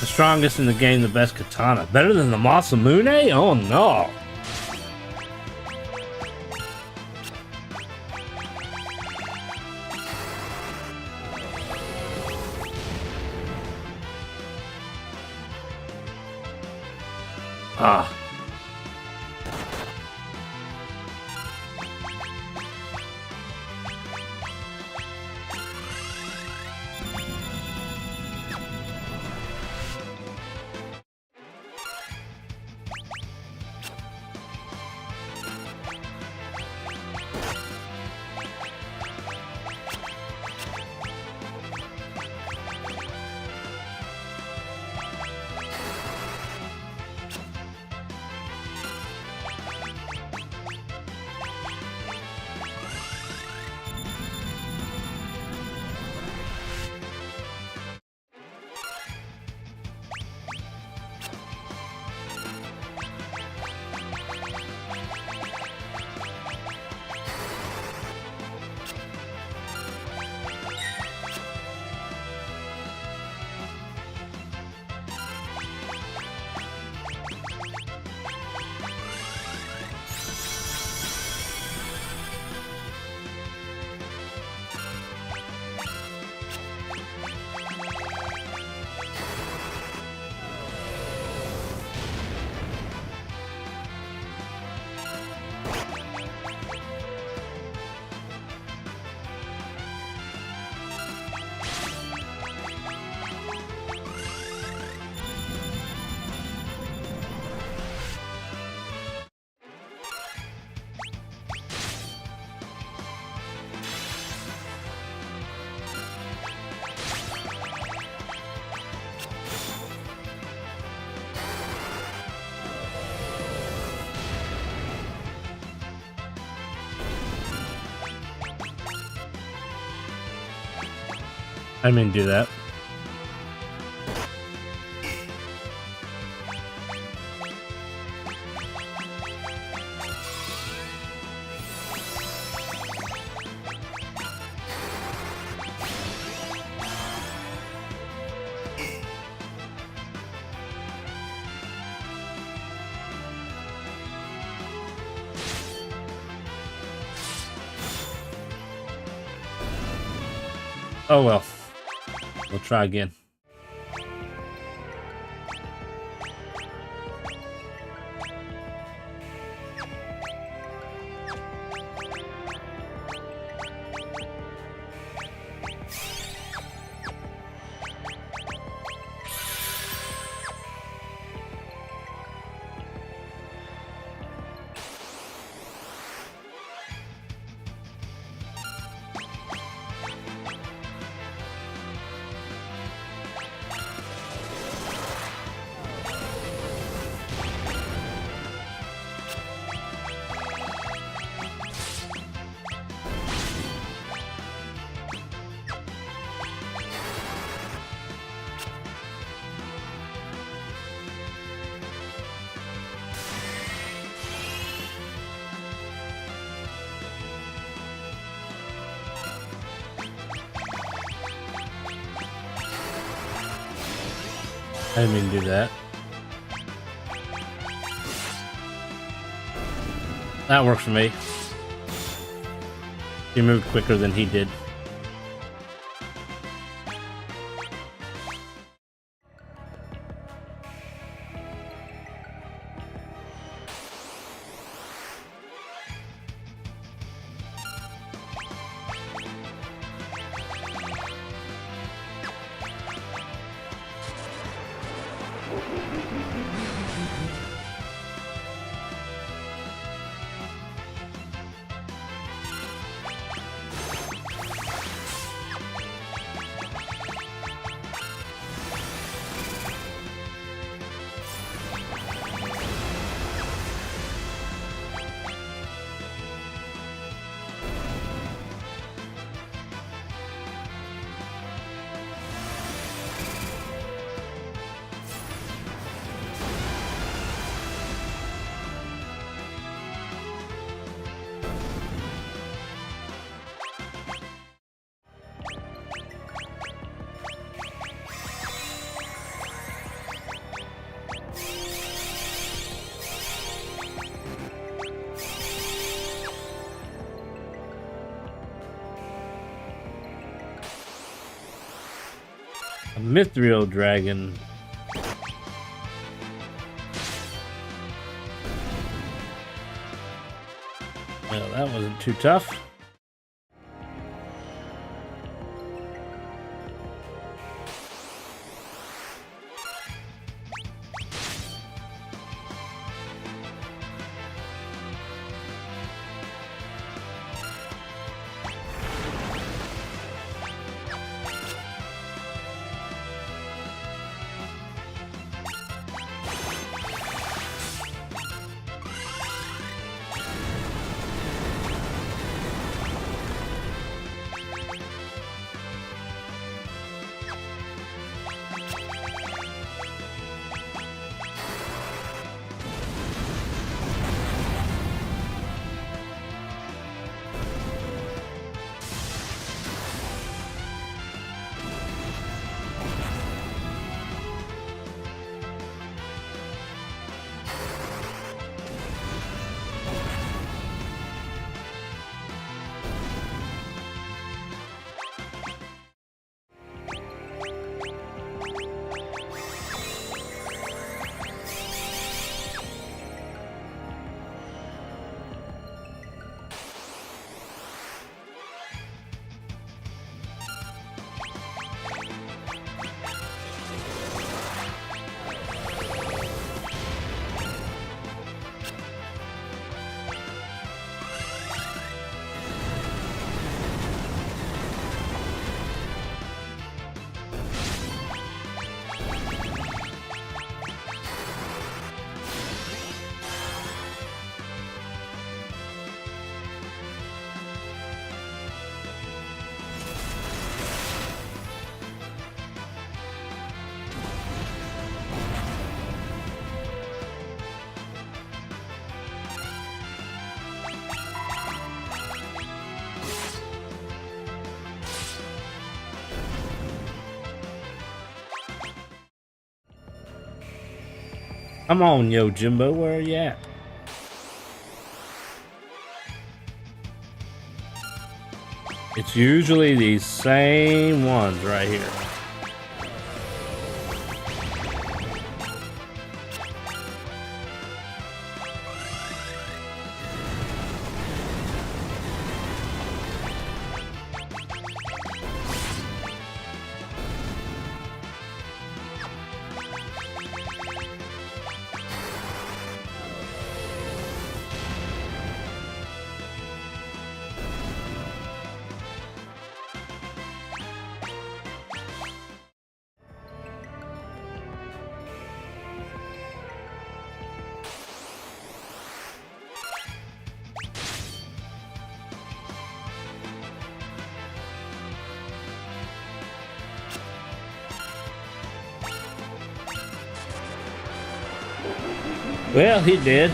The strongest in the game, the best katana. Better than the Masamune? Oh no. Ah. I didn't do that. Oh well. We'll try again. I didn't mean to do that. That works for me. He moved quicker than he did. A mithril dragon. Well, that wasn't too tough. Come on, yo, Jimbo, where are you at? It's It's usually these same ones right here. Well, he did.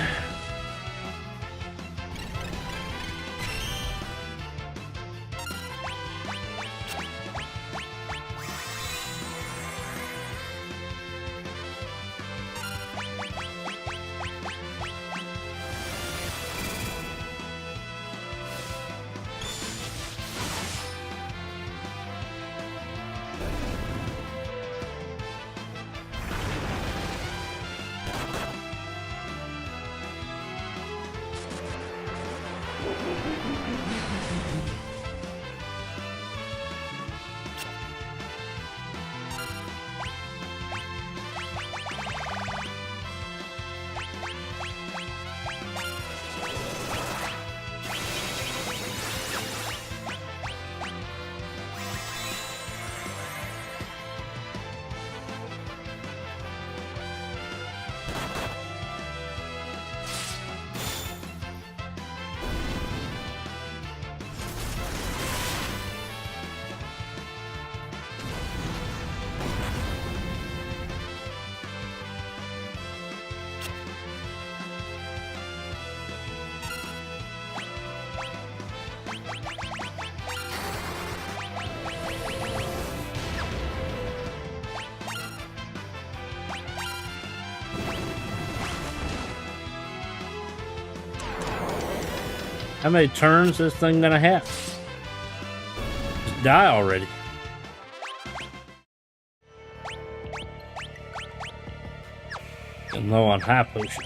How many turns is this thing gonna have? Just die already. I'm low on high potion.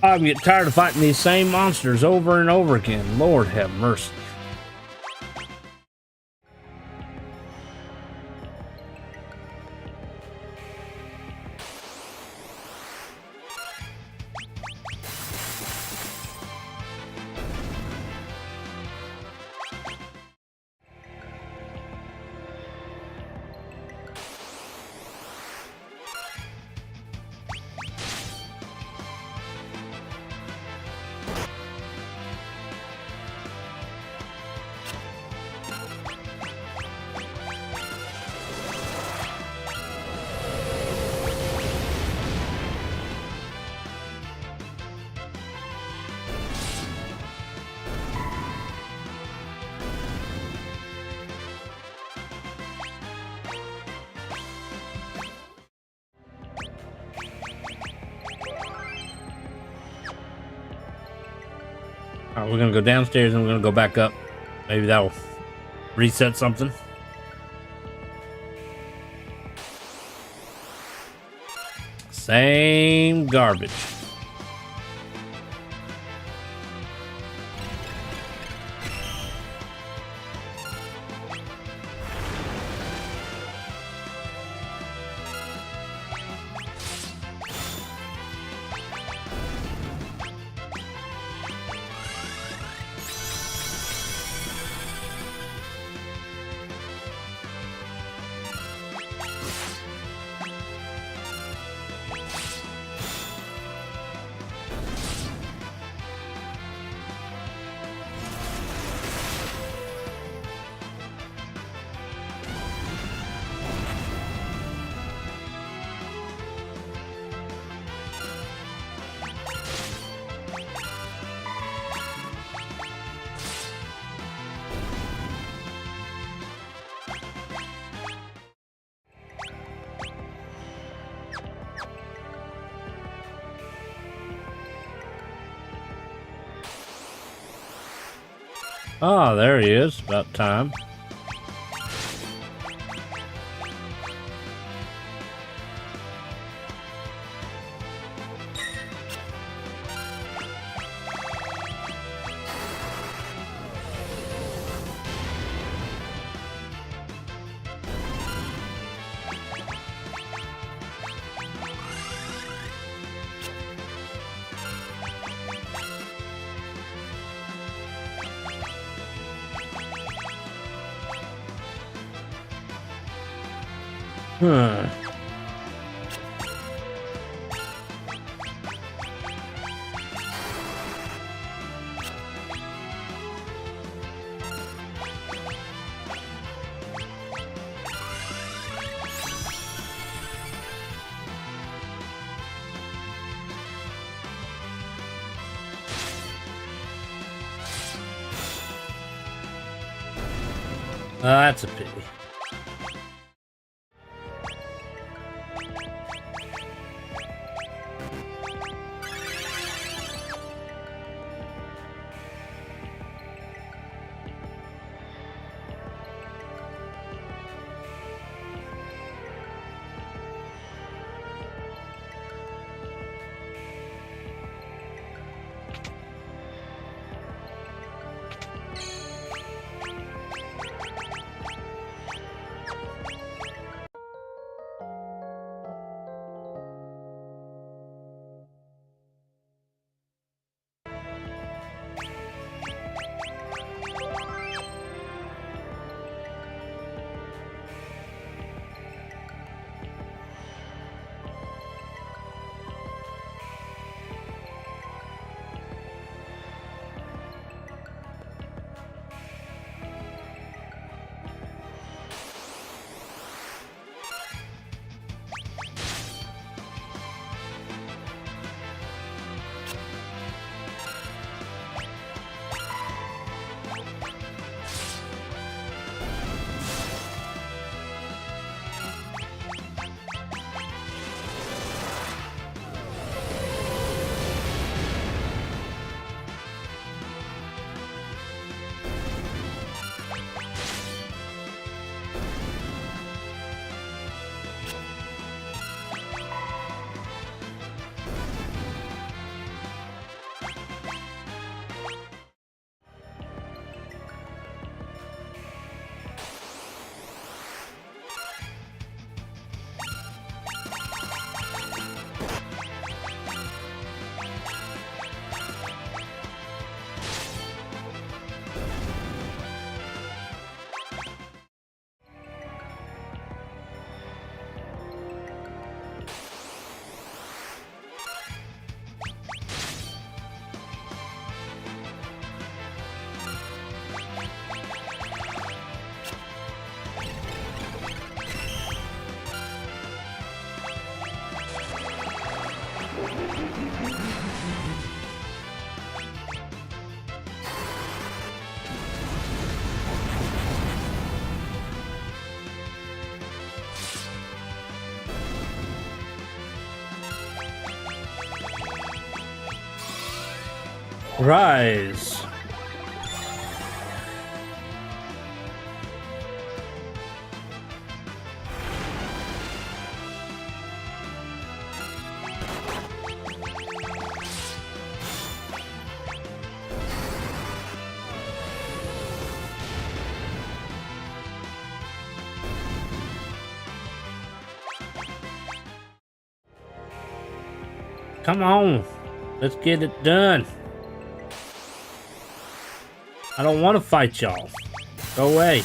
I'm getting tired of fighting these same monsters over and over again. Lord have mercy. Alright, we're gonna go downstairs and we're gonna go back up. Maybe that'll reset something. Same garbage. Ah, there he is. About time. Huh. That's a pity. Rise. Come on, let's get it done. I don't want to fight y'all. Go away.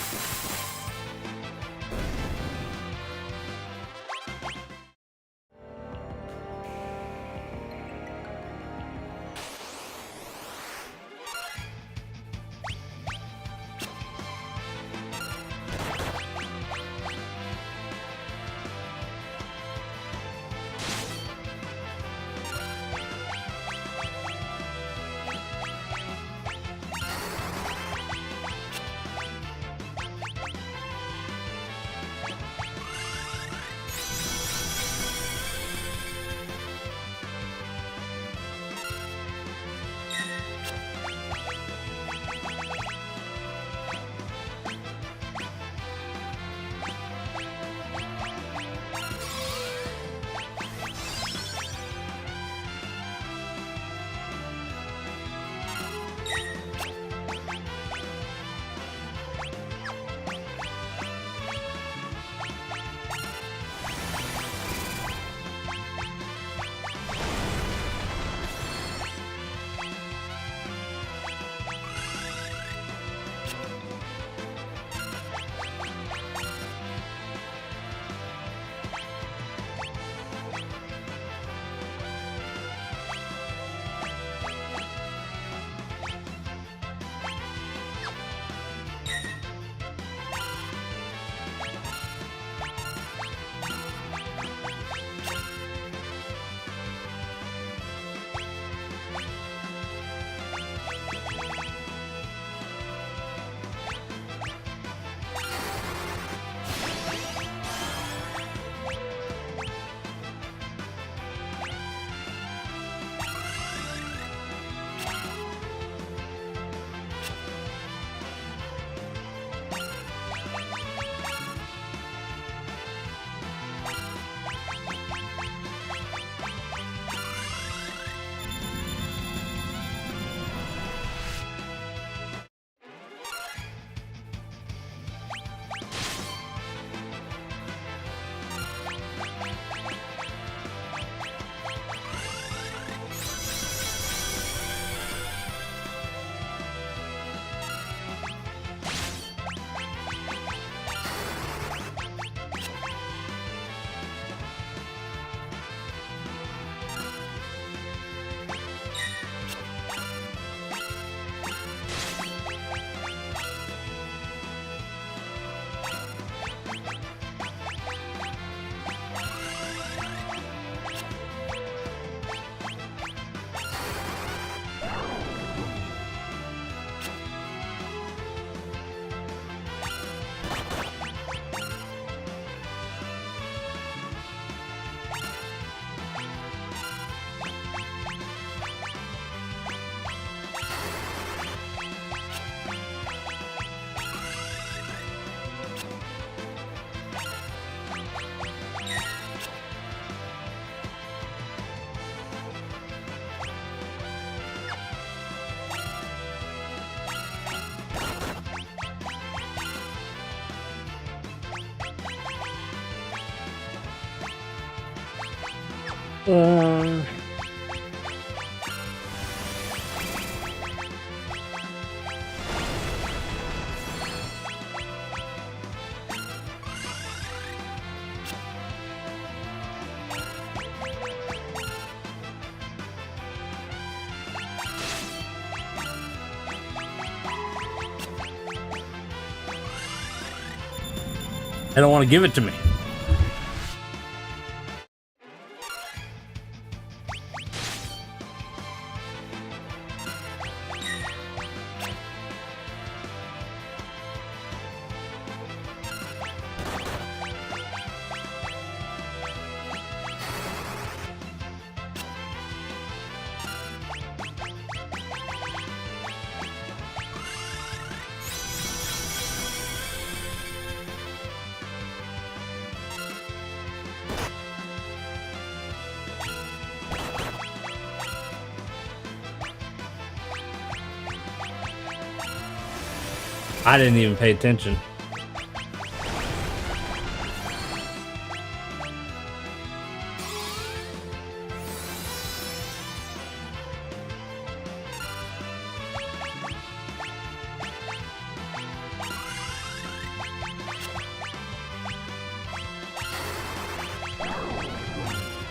I don't want to give it to me. I didn't even pay attention.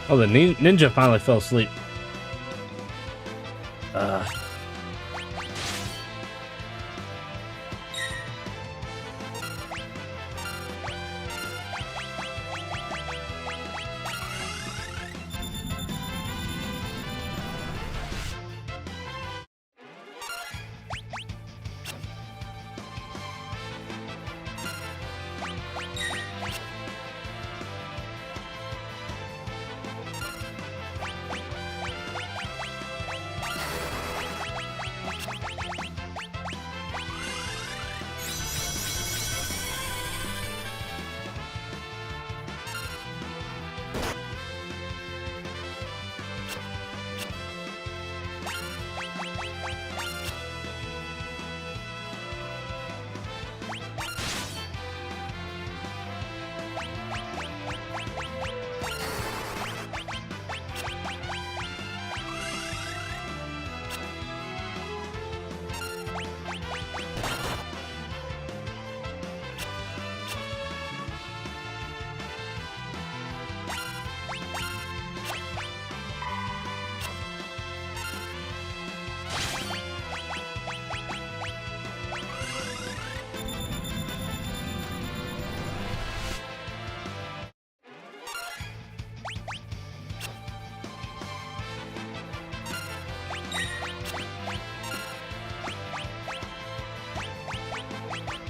Oh, the ninja finally fell asleep.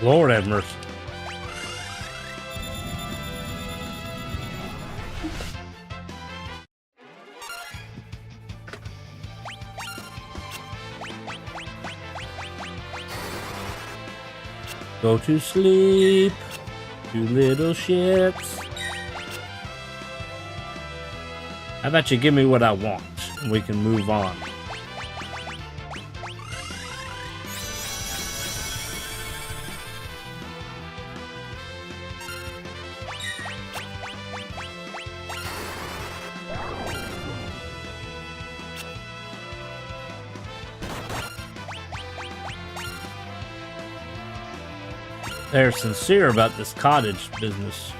Lord have mercy. Go to sleep, you little shits. How about you give me what I want and we can move on? They're sincere about this cottage business.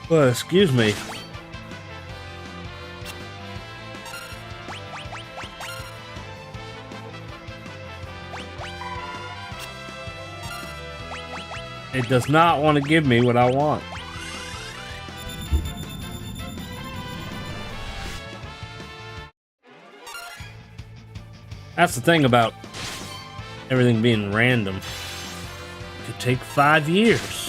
Well, excuse me. It does not want to give me what I want. That's the thing about everything being random. It could take 5 years.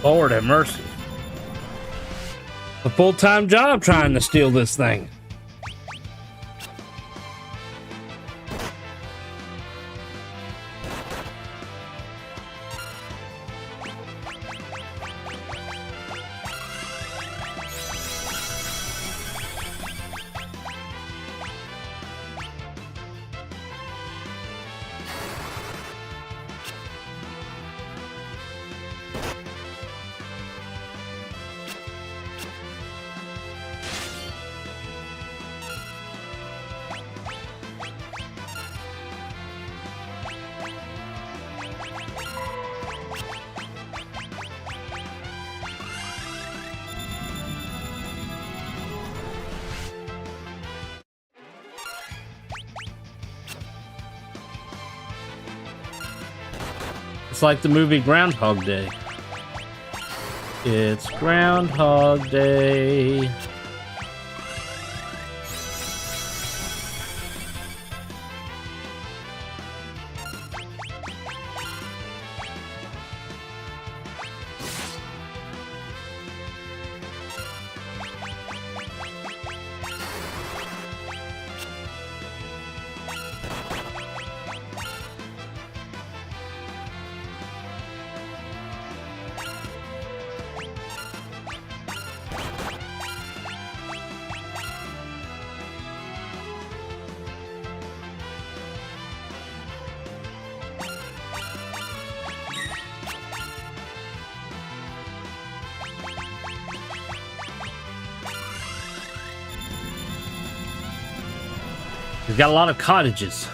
Lord have mercy. a full-time job trying to steal this thing. It's like the movie Groundhog Day. It's Groundhog Day. We've got a lot of cottages.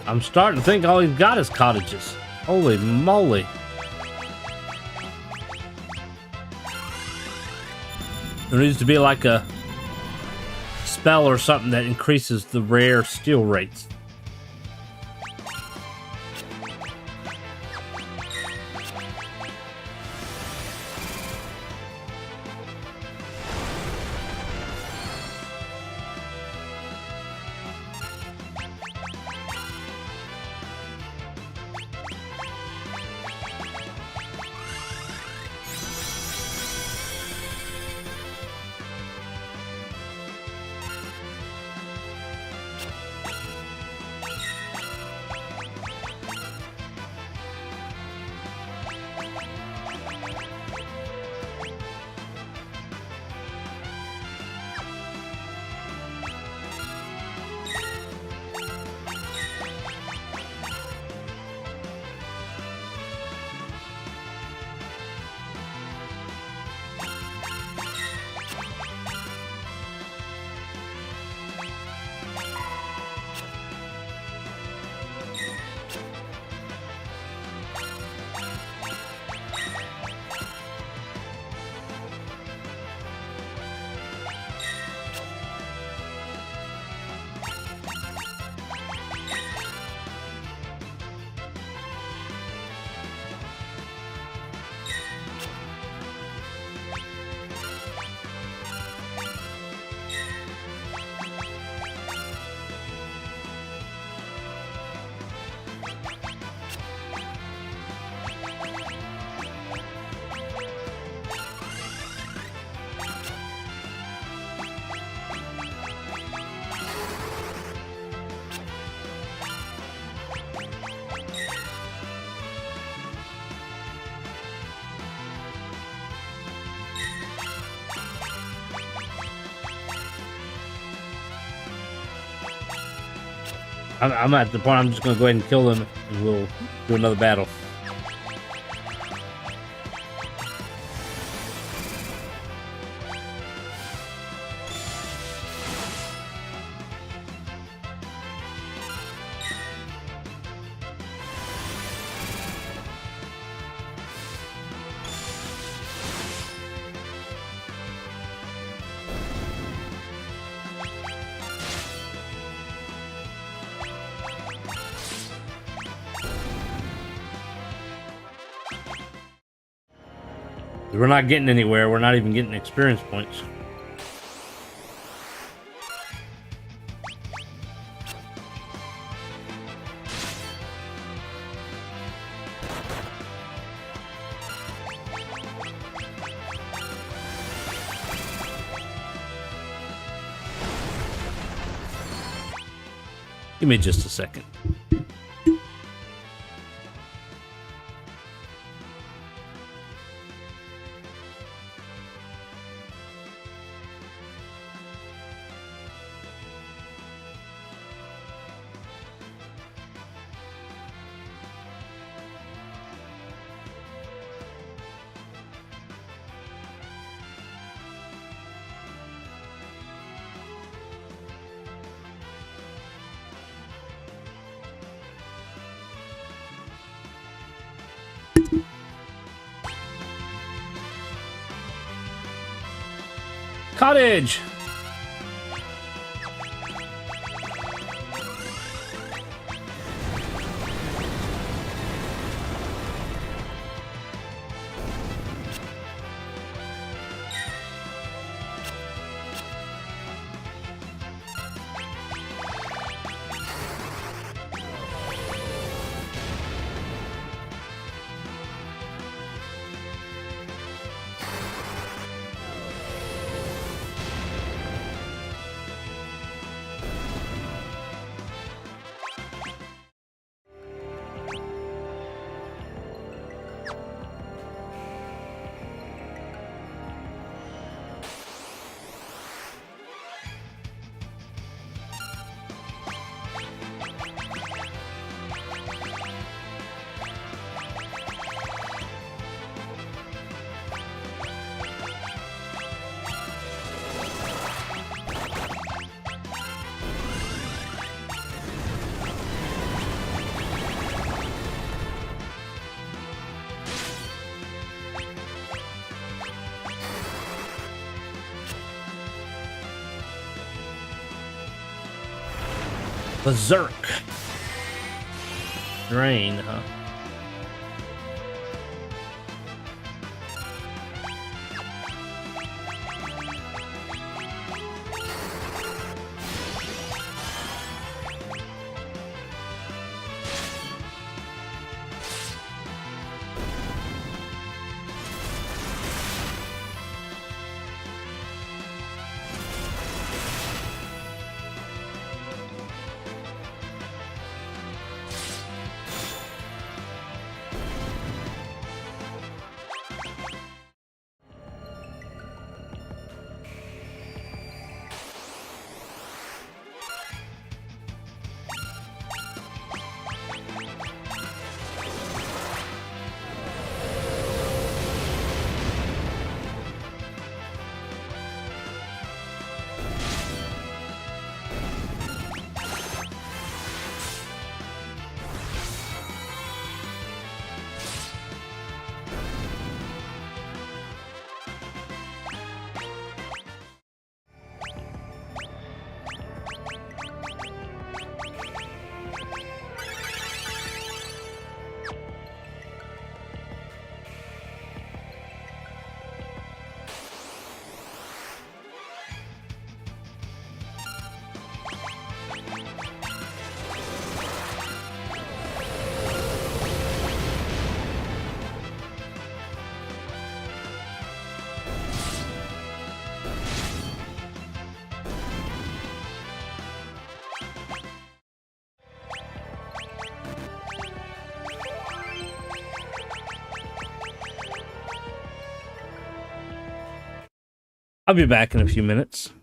I'm starting to think all he's got is cottages. Holy moly. There needs to be like a spell or something that increases the rare steal rates. I'm at the point I'm just going to go ahead and kill them and we'll do another battle. We're not getting anywhere. We're not even getting experience points. Give me just a second. Cottage! Berserk. Drain, huh? I'll be back in a few minutes.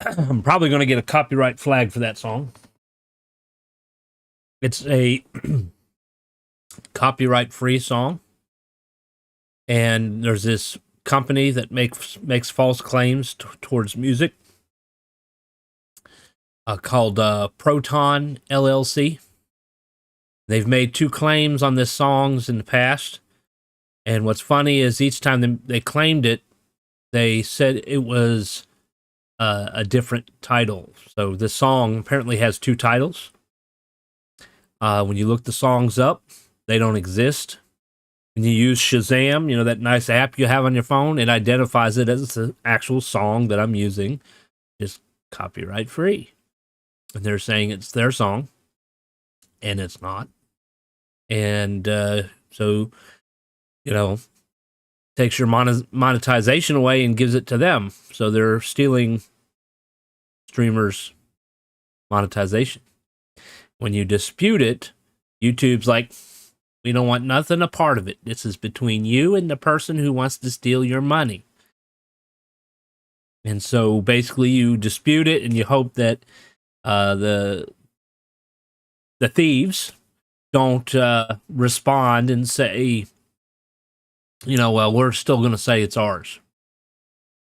I'm probably going to get a copyright flag for that song. It's a copyright-free song, and there's this company that makes false claims towards music called Proton LLC. They've made 2 claims on this songs in the past, and what's funny is each time they claimed it, they said it was a different title. So this song apparently has 2 titles. When you look the songs up, they don't exist. When you use Shazam, you know, that nice app you have on your phone, it identifies it as the actual song that I'm using, just copyright free. And they're saying it's their song, and it's not. And so, you know, takes your monetization away and gives it to them. So they're stealing streamers' monetization. When you dispute it, YouTube's like, we don't want nothing a part of it. This is between you and the person who wants to steal your money. And so basically you dispute it and you hope that the thieves don't respond and say, you know, well, we're still going to say it's ours.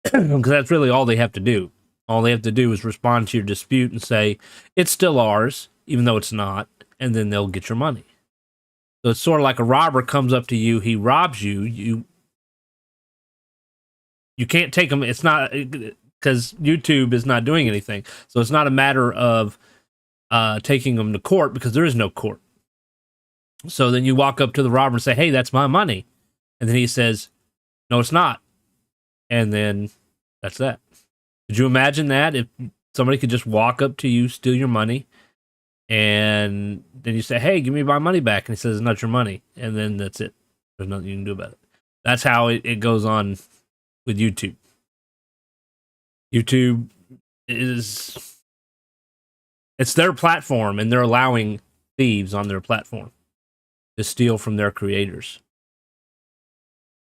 Because that's really all they have to do. All they have to do is respond to your dispute and say, it's still ours, even though it's not, and then they'll get your money. So it's sort of like a robber comes up to you, he robs you, you can't take him. It's not, because YouTube is not doing anything. So it's not a matter of taking them to court, because there is no court. So then you walk up to the robber and say, hey, that's my money. And then he says, no, it's not. And then that's that. Could you imagine that? If somebody could just walk up to you, steal your money, and then you say, hey, give me my money back. And he says, it's not your money. And then that's it. There's nothing you can do about it. That's how it goes on with YouTube. YouTube it's their platform, and they're allowing thieves on their platform to steal from their creators.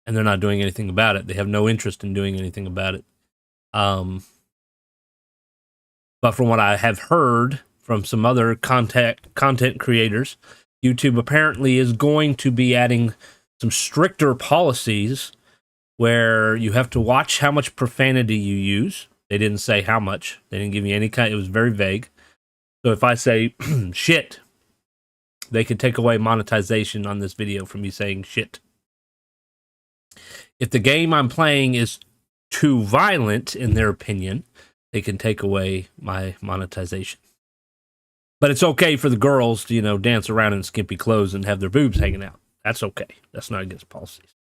And they're not doing anything about it. They have no interest in doing anything about it. But from what I have heard from some other content creators, YouTube apparently is going to be adding some stricter policies where you have to watch how much profanity you use. They didn't say how much. They didn't give me any kind. It was very vague. So if I say shit, they could take away monetization on this video from me saying shit. If the game I'm playing is too violent, in their opinion, they can take away my monetization. But it's okay for the girls to, you know, dance around in skimpy clothes and have their boobs hanging out. That's okay. That's not against policies.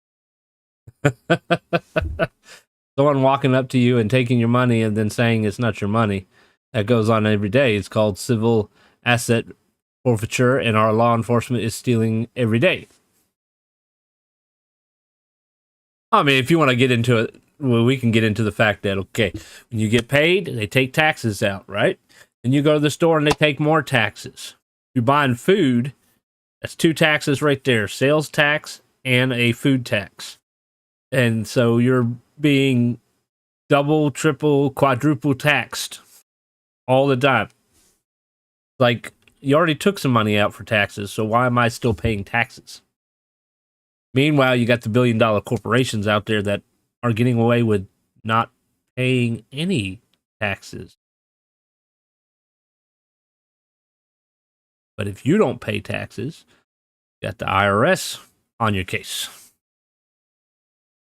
Someone walking up to you and taking your money and then saying it's not your money, that goes on every day. It's called civil asset forfeiture, and our law enforcement is stealing every day. I mean, if you want to get into it, well, we can get into the fact that, okay, when you get paid, they take taxes out, right? And you go to the store and they take more taxes. You're buying food, that's 2 taxes right there, sales tax and a food tax. And so you're being double, triple, quadruple taxed all the time. Like, you already took some money out for taxes, so why am I still paying taxes? Meanwhile, you got the billion-dollar corporations out there that are getting away with not paying any taxes. But if you don't pay taxes, you got the IRS on your case.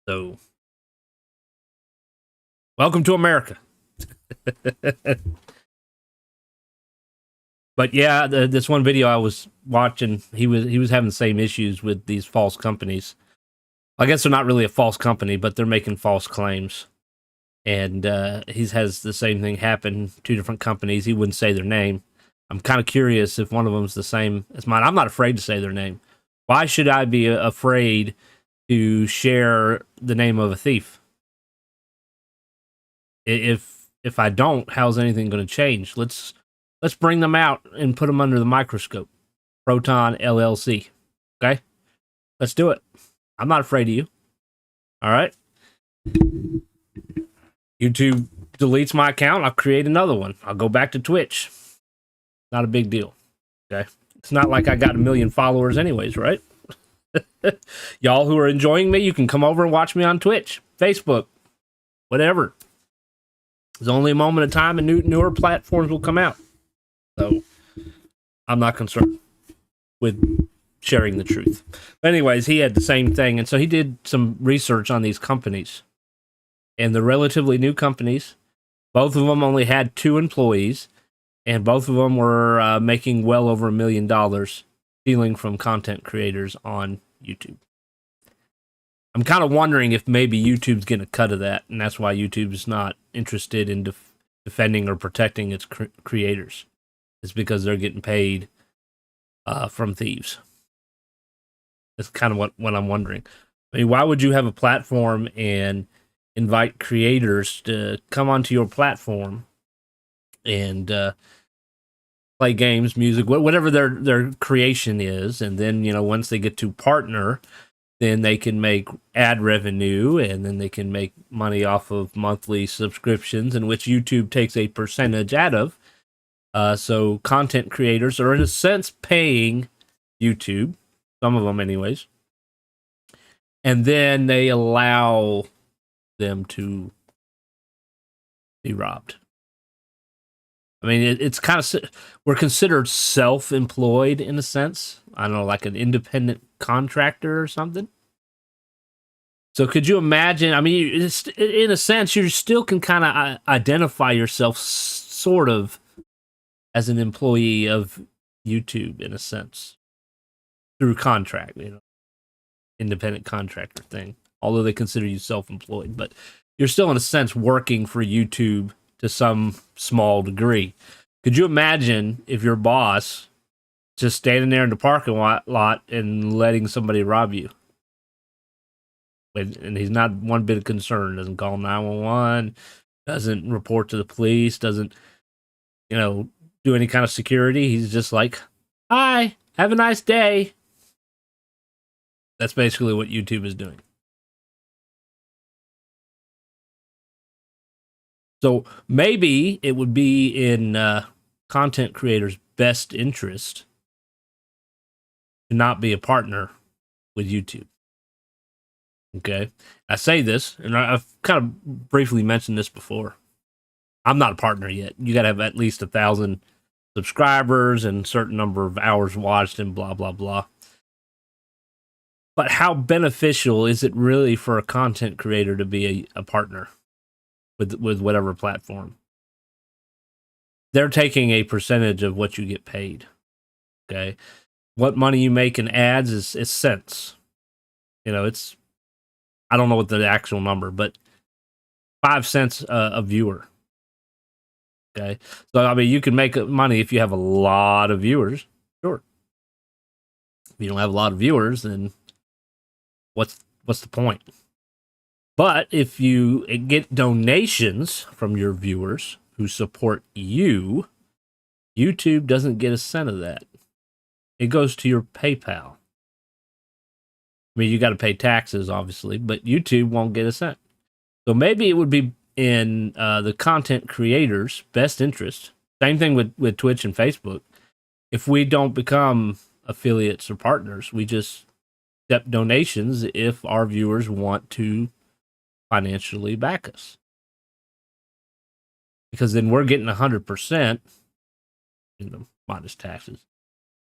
So, welcome to America. But yeah, this one video I was watching, he was having the same issues with these false companies. I guess they're not really a false company, but they're making false claims. And he has the same thing happen. 2 different companies. He wouldn't say their name. I'm kind of curious if one of them's the same as mine. I'm not afraid to say their name. Why should I be afraid to share the name of a thief? If I don't, how's anything going to change? Let's bring them out and put them under the microscope. Proton LLC. Okay? Let's do it. I'm not afraid of you. All right? YouTube deletes my account. I'll create another one. I'll go back to Twitch. Not a big deal. Okay? It's not like I got 1 million followers anyways, right? Y'all who are enjoying me, you can come over and watch me on Twitch, Facebook, whatever. There's only a moment of time and newer platforms will come out. So, I'm not concerned with sharing the truth. But anyways, he had the same thing. And so he did some research on these companies. And the relatively new companies, both of them only had 2 employees. And both of them were making well over $1 million stealing from content creators on YouTube. I'm kind of wondering if maybe YouTube's getting a cut of that. And that's why YouTube is not interested in defending or protecting its creators. It's because they're getting paid from thieves. That's kind of what I'm wondering. I mean, why would you have a platform and invite creators to come onto your platform and play games, music, whatever their creation is, and then, you know, once they get to partner, then they can make ad revenue, and then they can make money off of monthly subscriptions, in which YouTube takes a percentage out of. So content creators are, in a sense, paying YouTube, some of them anyways, and then they allow them to be robbed. I mean, it's kind of, we're considered self-employed in a sense. I don't know, like an independent contractor or something. So could you imagine, I mean, it's, in a sense, you still can kind of identify yourself sort of as an employee of YouTube in a sense through contract, you know, independent contractor thing. Although they consider you self-employed, but you're still in a sense working for YouTube to some small degree. Could you imagine if your boss just standing there in the parking lot and letting somebody rob you? And he's not one bit concerned, doesn't call 911, doesn't report to the police, doesn't, you know, do any kind of security. He's just like, hi, have a nice day. That's basically what YouTube is doing. So maybe it would be in content creators' best interest to not be a partner with YouTube. Okay? I say this, and I've kind of briefly mentioned this before. I'm not a partner yet. You got to have at least 1,000 subscribers and a certain number of hours watched and blah, blah, blah. But how beneficial is it really for a content creator to be a partner with whatever platform? They're taking a percentage of what you get paid. Okay? What money you make in ads is cents. You know, it's, I don't know what the actual number, but 5 cents a viewer. Okay? So, I mean, you can make money if you have a lot of viewers. If you don't have a lot of viewers, then what's the point? But if you get donations from your viewers who support you, YouTube doesn't get a cent of that. It goes to your PayPal. I mean, you got to pay taxes, obviously, but YouTube won't get a cent. So maybe it would be in the content creators' best interest. Same thing with Twitch and Facebook. If we don't become affiliates or partners, we just accept donations if our viewers want to financially back us. Because then we're getting 100%, minus taxes,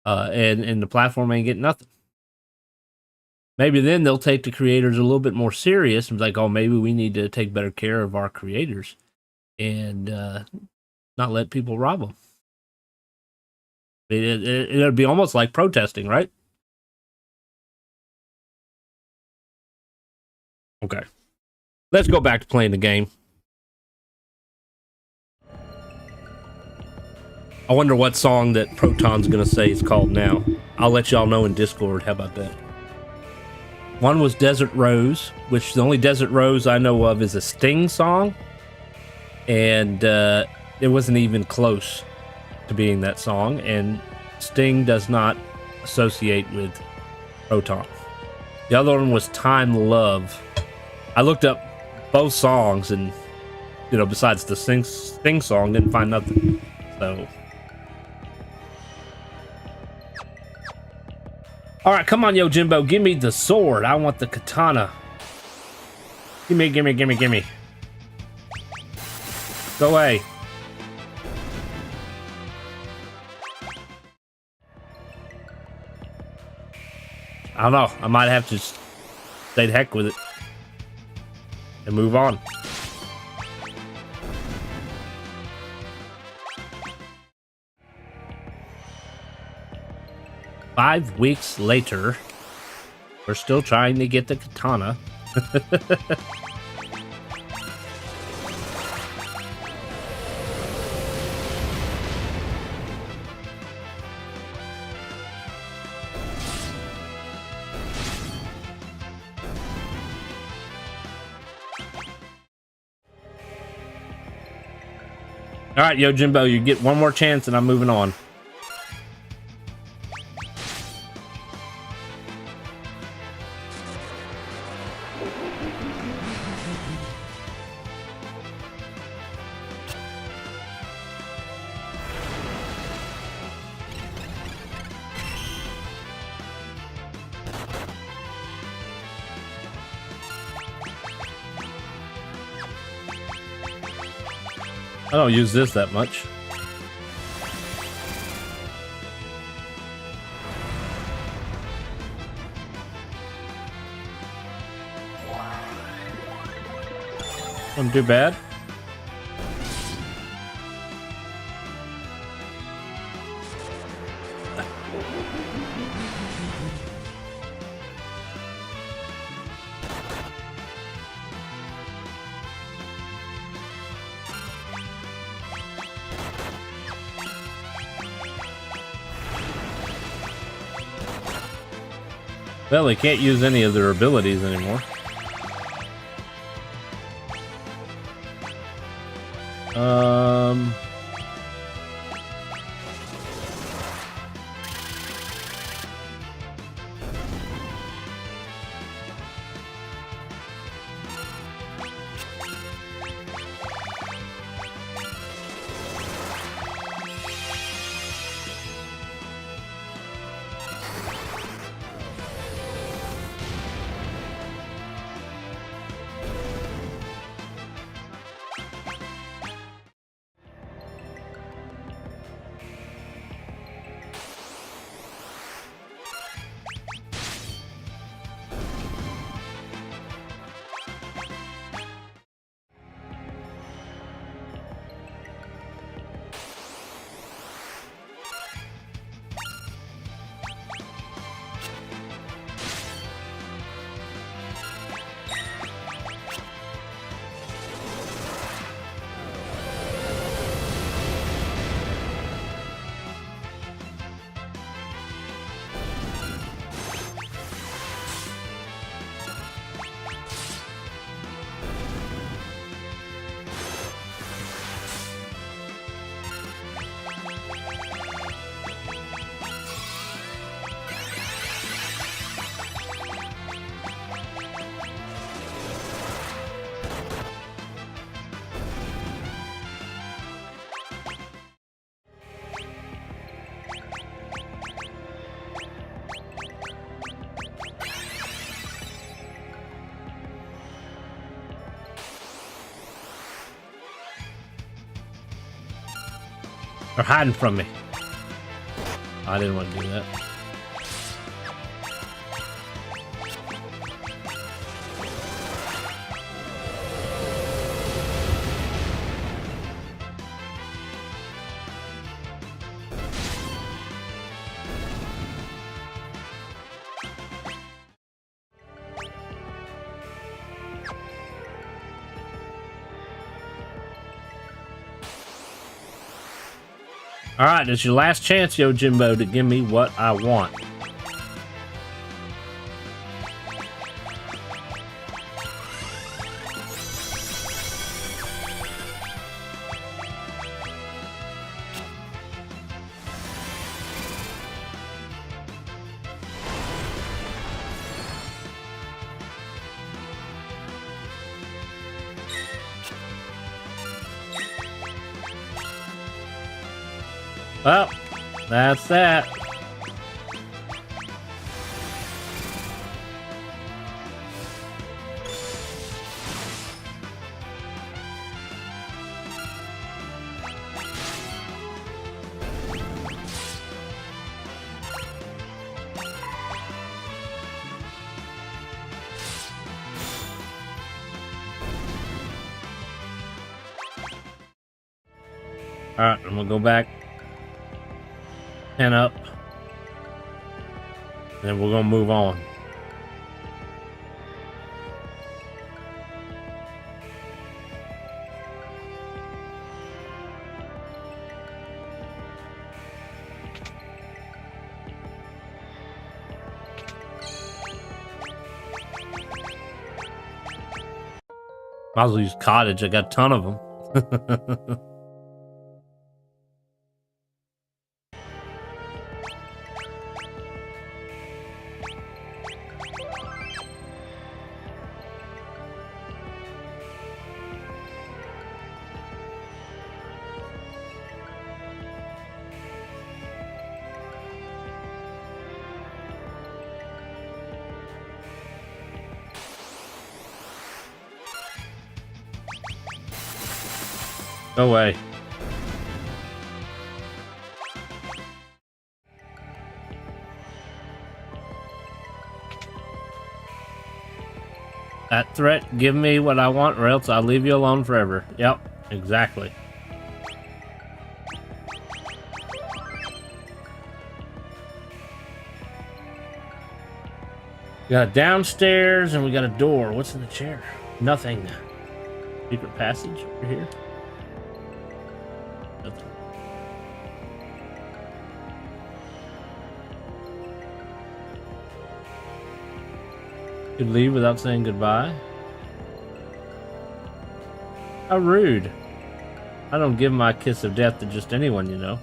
and the platform ain't getting nothing. Maybe then they'll take the creators a little bit more serious and be like, oh, maybe we need to take better care of our creators and not let people rob them. It'll be almost like protesting, right? Okay. Let's go back to playing the game. I wonder what song that Proton's going to say it's called now. I'll let y'all know in Discord. How about that? One was Desert Rose, which the only Desert Rose I know of is a Sting song. And it wasn't even close to being that song. And Sting does not associate with Proton. The other one was Time Love. I looked up both songs and, besides the Sting song, didn't find nothing. So... Alright, come on, Yo Jimbo. Give me the sword. I want the katana. Gimme. Go away. I don't know. I might have to say the heck with it. And move on. Five weeks later, we're still trying to get the katana. All right, Yo Jimbo, you get one more chance and I'm moving on. I don't use this that much. Wasn't too bad. Well, they can't use any of their abilities anymore. They're hiding from me. I didn't want to do that. All right, it's your last chance, Yo Jimbo, to give me what I want. Well, that's that. All right, I'm gonna go back. 10 up, then we're gonna move on. Might as well use cottage. I got a ton of them. No way. That threat, give me what I want or else I'll leave you alone forever. Yep, exactly. We got a downstairs and we got a door. What's in the chair? Nothing. Secret passage over here. Nothing. Could leave without saying goodbye. How rude. I don't give my kiss of death to just anyone, you know.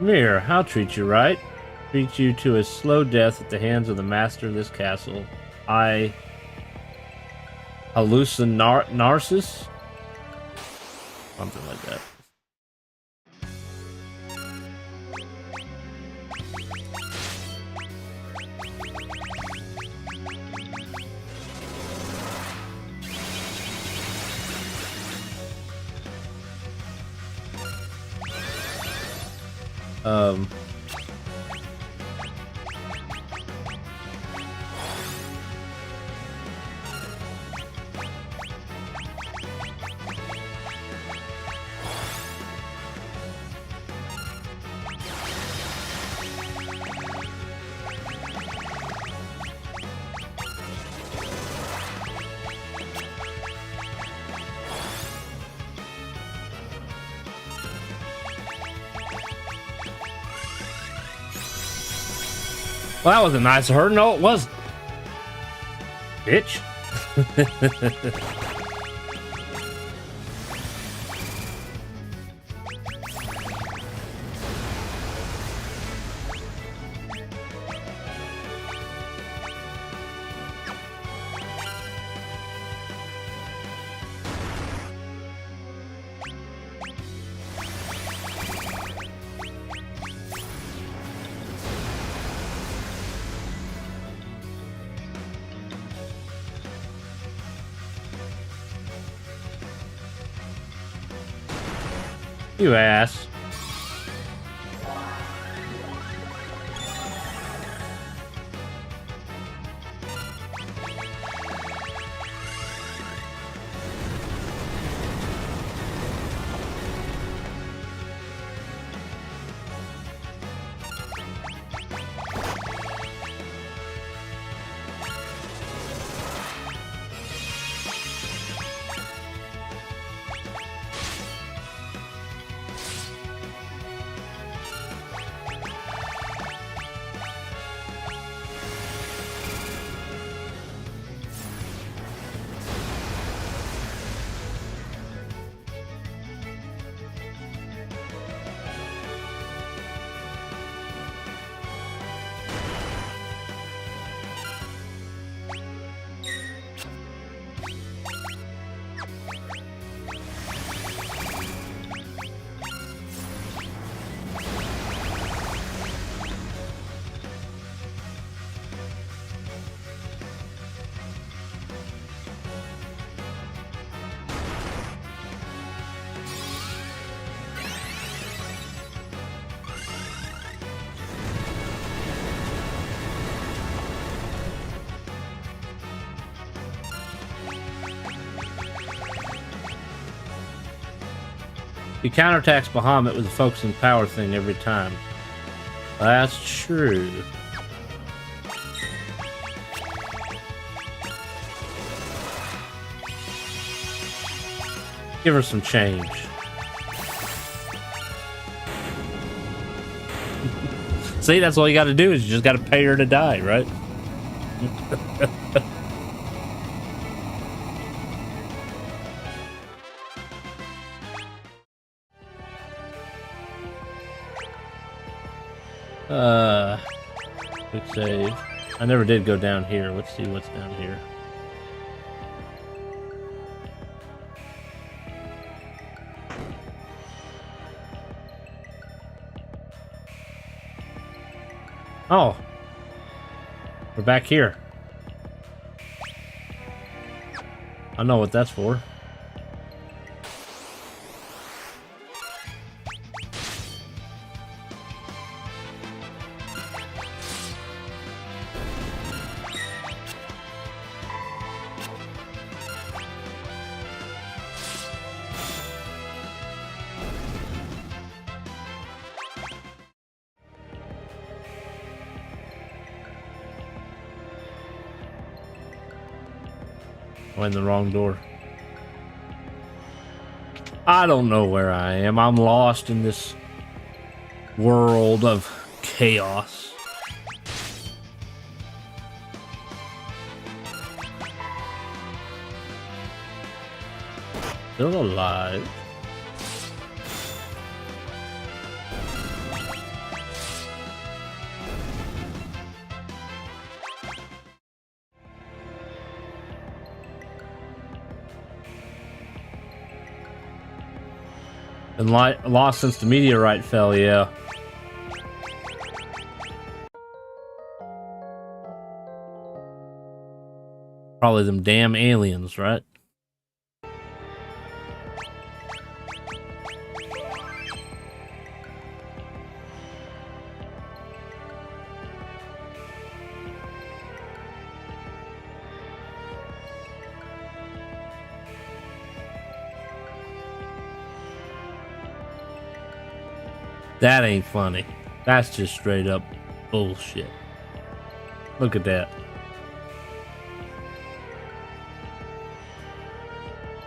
Mirror, I'll treat you right. Treat you to a slow death at the hands of the master of this castle. I Narcissus? Something like that. Well, that wasn't nice of her. No, it wasn't. Bitch. You ass. He counterattacks Bahamut with a focusing power thing every time. That's true. Give her some change. See, that's all you gotta do is you just gotta pay her to die, right? Quick save. I never did go down here. Let's see what's down here. Oh, we're back here. I know what that's for. I'm in the wrong door. I don't know where I am. I'm lost in this world of chaos. Still alive. And lost since the meteorite fell, yeah. Probably them damn aliens, right? That ain't funny. That's just straight up bullshit. Look at that.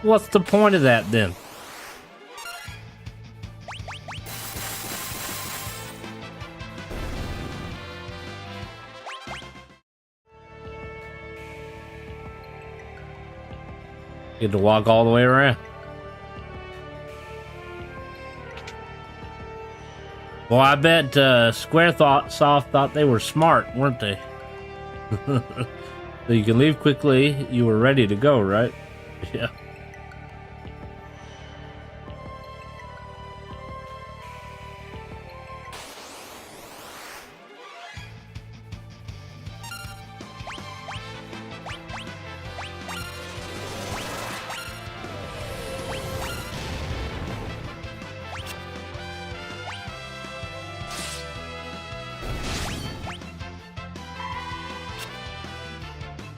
What's the point of that then? Get to walk all the way around. Well, I bet Squaresoft thought they were smart, weren't they? So you can leave quickly. You were ready to go, right? Yeah.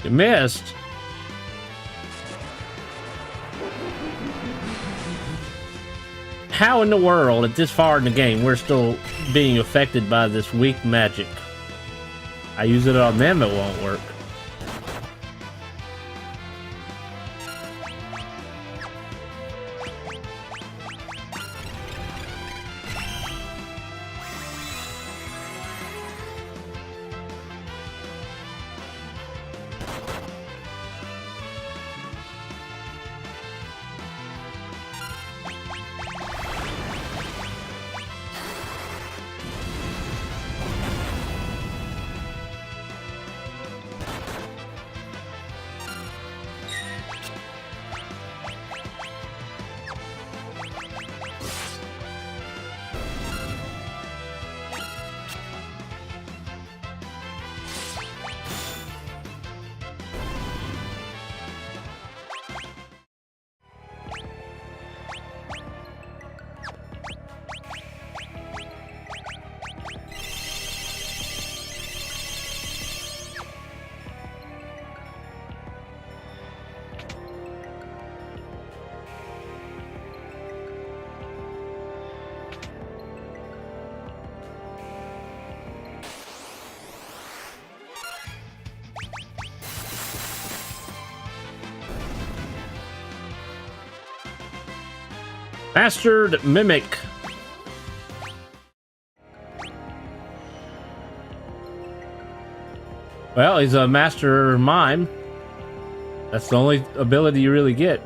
You missed. How in the world, at this far in the game, we're still being affected by this weak magic? I use it on them, it won't work. Mastered Mimic. Well, he's a master mime. That's the only ability you really get.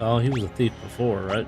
Oh, he was a thief before, right?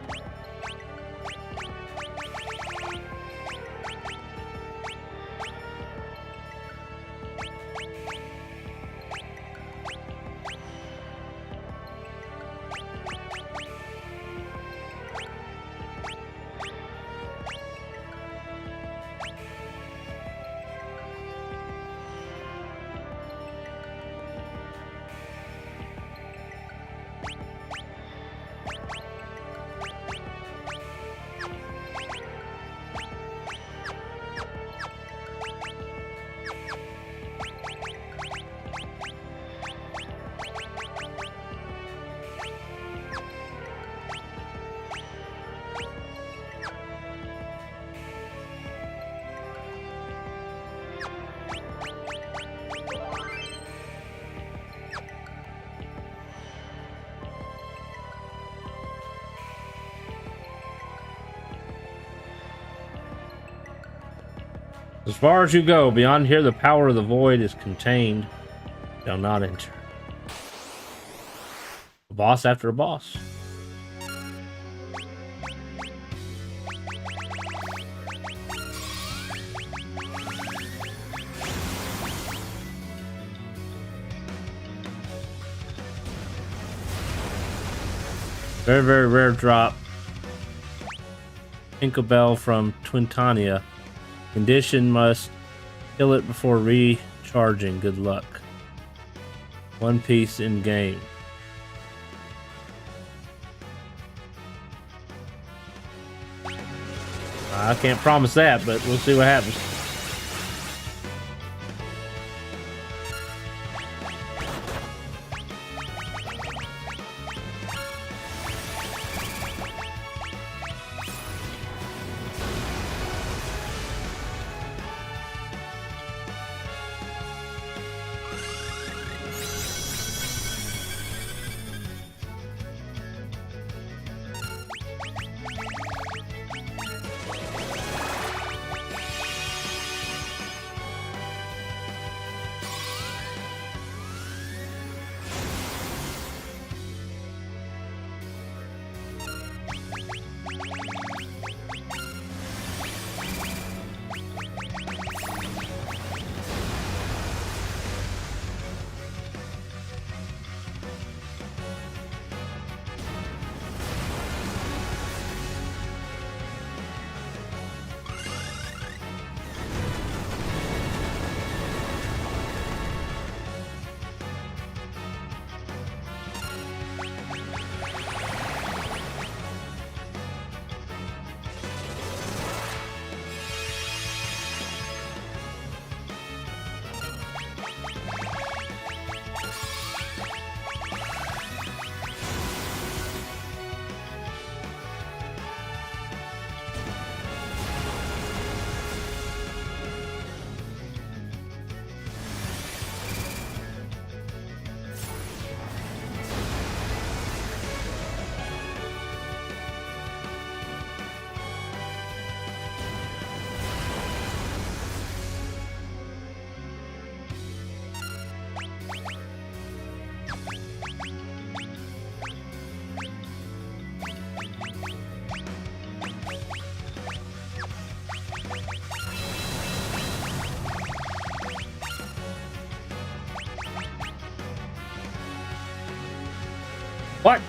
As far as you go, beyond here the power of the void is contained. Shall not enter. A boss after a boss. Very, very rare drop. Tinkerbell from Twintania. Condition must kill it before recharging. Good luck. One piece in game. I can't promise that, but we'll see what happens. What?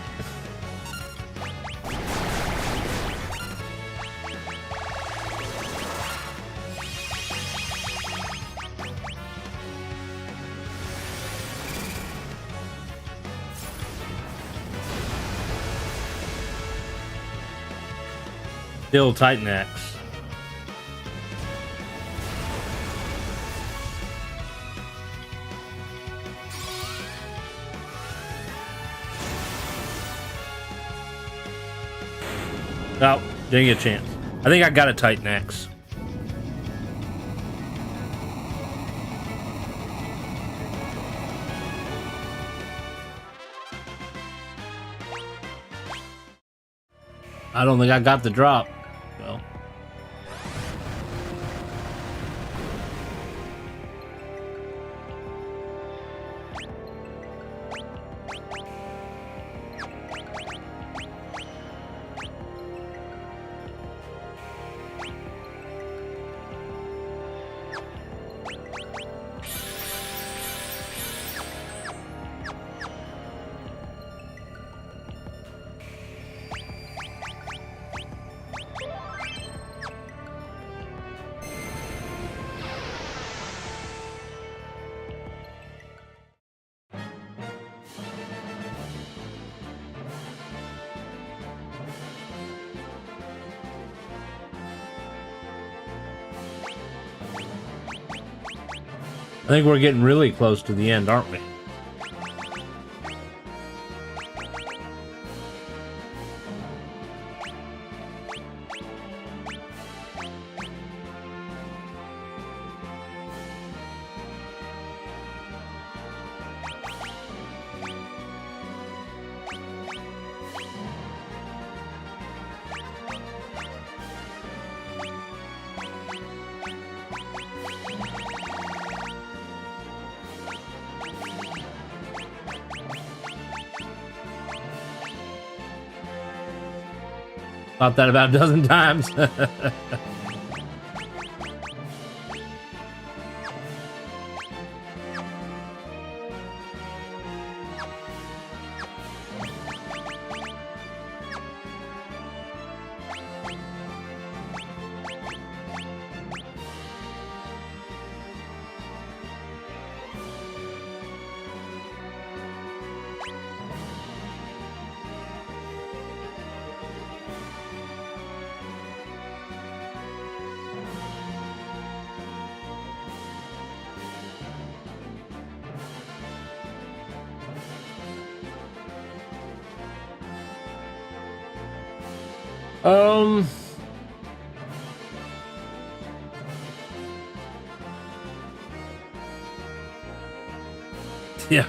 Still Titan Axe. Oh, didn't get a chance. I think I got a Titan Axe. I don't think I got the drop. Well. I think we're getting really close to the end, aren't we? Thought that about a dozen times. Yeah.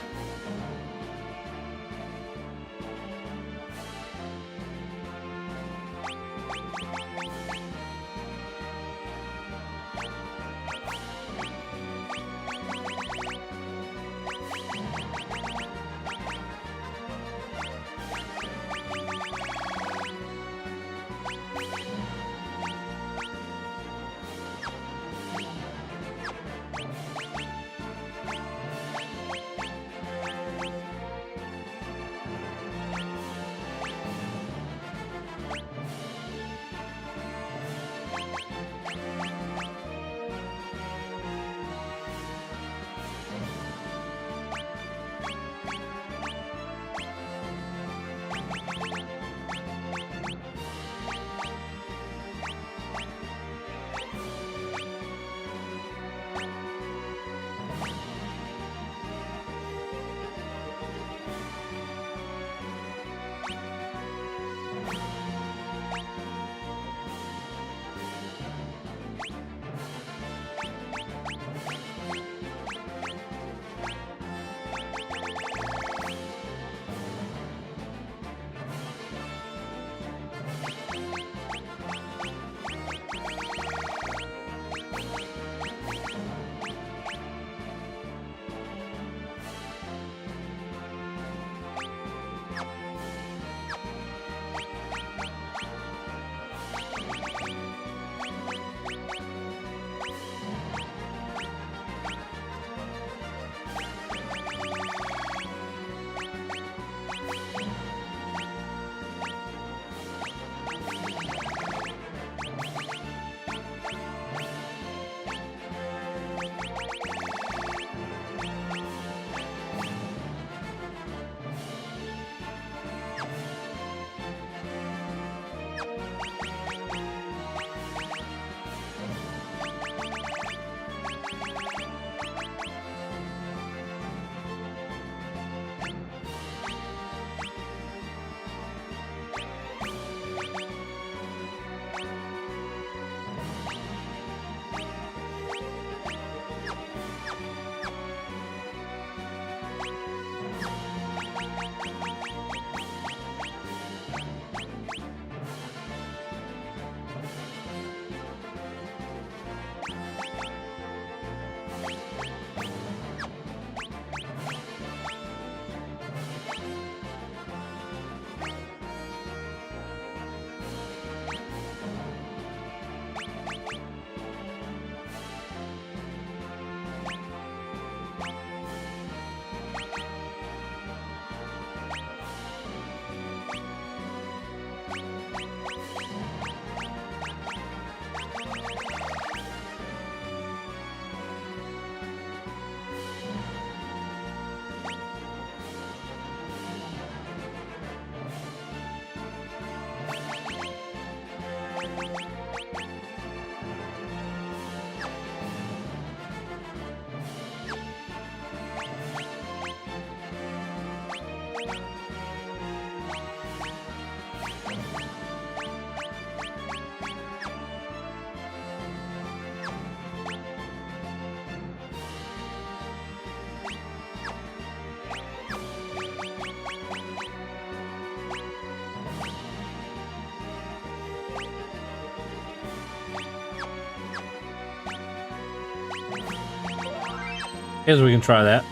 Guess we can try that.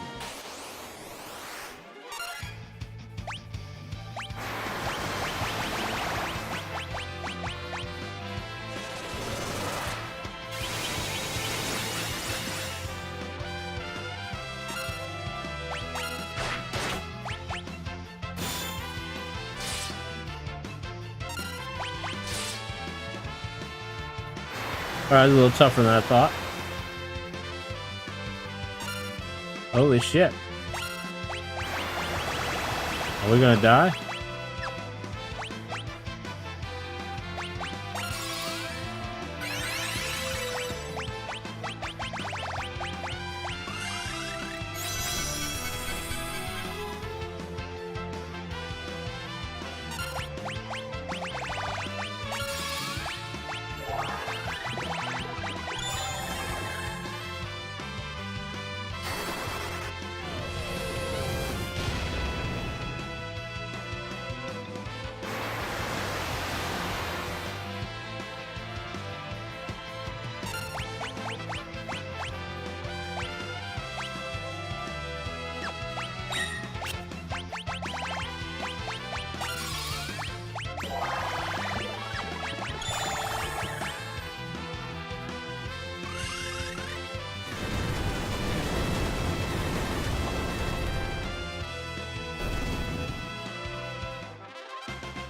Alright, a little tougher than I thought. Holy shit. Are we gonna die?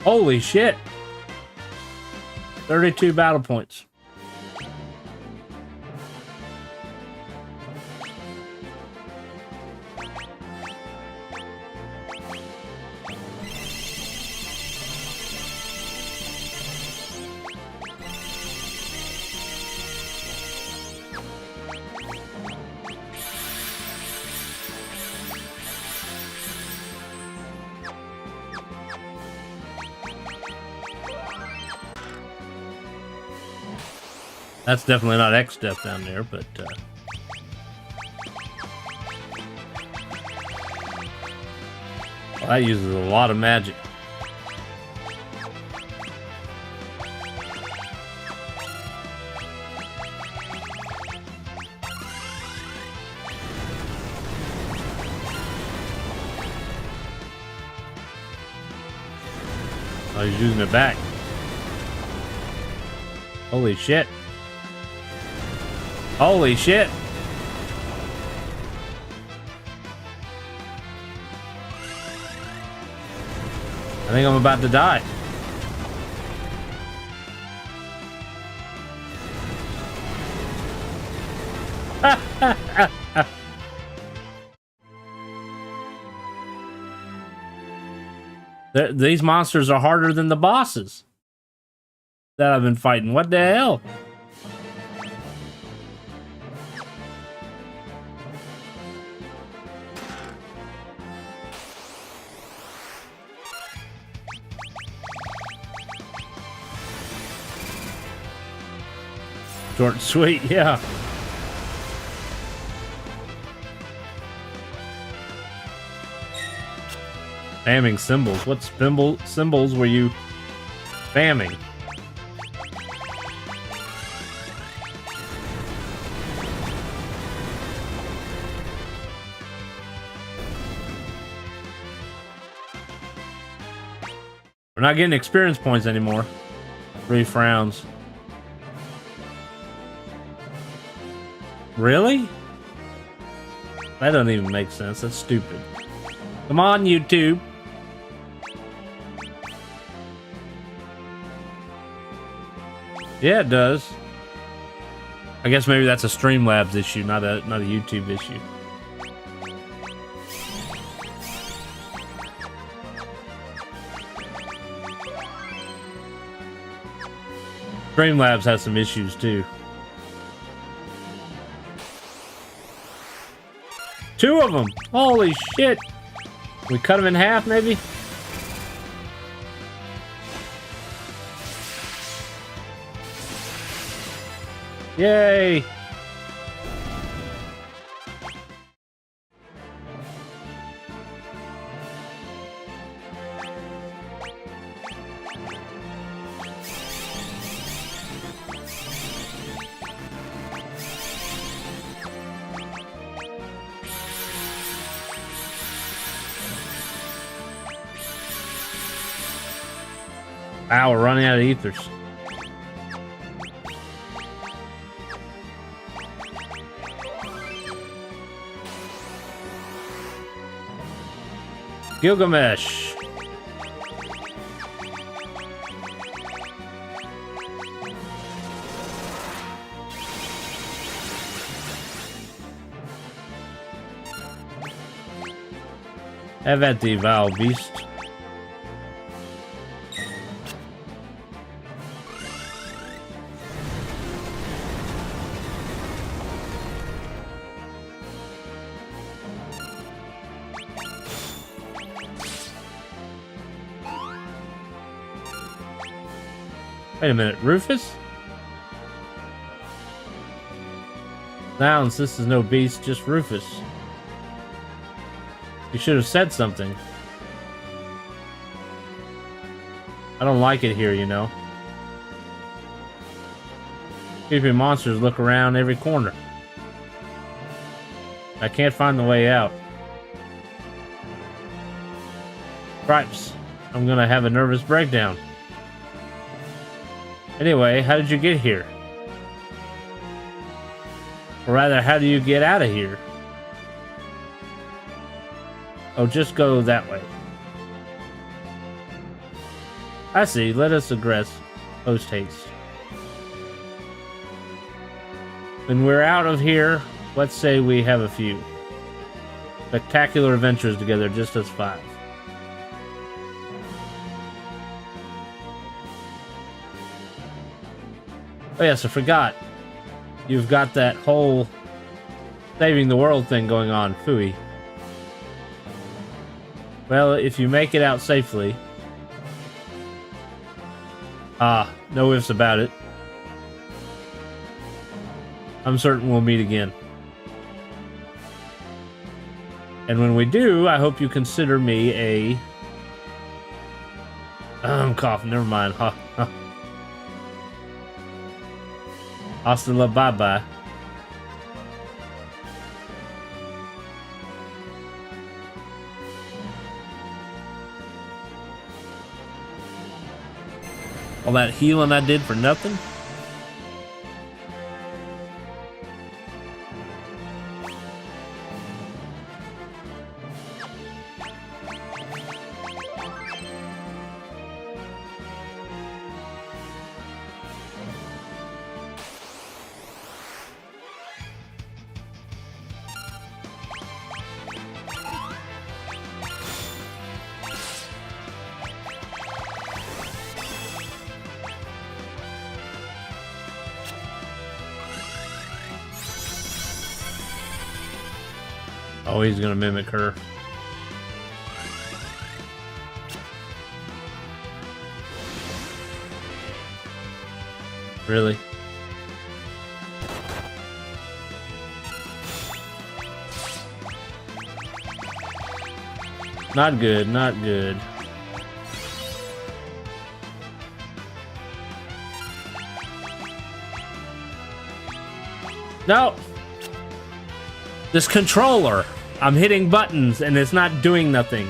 Holy shit. 32 battle points. That's definitely not X step down there, but well, that uses a lot of magic. Oh, he's using it back. Holy shit. Holy shit. I think I'm about to die. These monsters are harder than the bosses that I've been fighting. What the hell? Short and sweet, yeah. Spamming symbols. What symbols were you spamming? We're not getting experience points anymore. 3 frowns. Really? That doesn't even make sense. That's stupid. Come on, YouTube. Yeah, it does. I guess maybe that's a Streamlabs issue, not a YouTube issue. Streamlabs has some issues too. 2 of them! Holy shit! We cut them in half, maybe? Yay! Wow, we're running out of ethers. Gilgamesh. Have at thee, vile beast. Wait a minute, Rufus? Nouns, this is no beast, just Rufus. You should have said something. I don't like it here, you know. Creepy monsters look around every corner. I can't find the way out. Cripes, I'm gonna have a nervous breakdown. Anyway, how did you get here? Or rather, how do you get out of here? Oh, just go that way. I see. Let us aggress. Post haste. When we're out of here, let's say we have a few spectacular adventures together, just us five. Oh yes, I forgot. You've got that whole saving the world thing going on, phooey. Well, if you make it out safely... no ifs about it. I'm certain we'll meet again. And when we do, I hope you consider me a... I'm coughing, never mind. Hasta la bye-bye. All that healing I did for nothing? Oh, he's gonna mimic her. Really? Not good, not good. No! This controller! I'm hitting buttons and it's not doing nothing.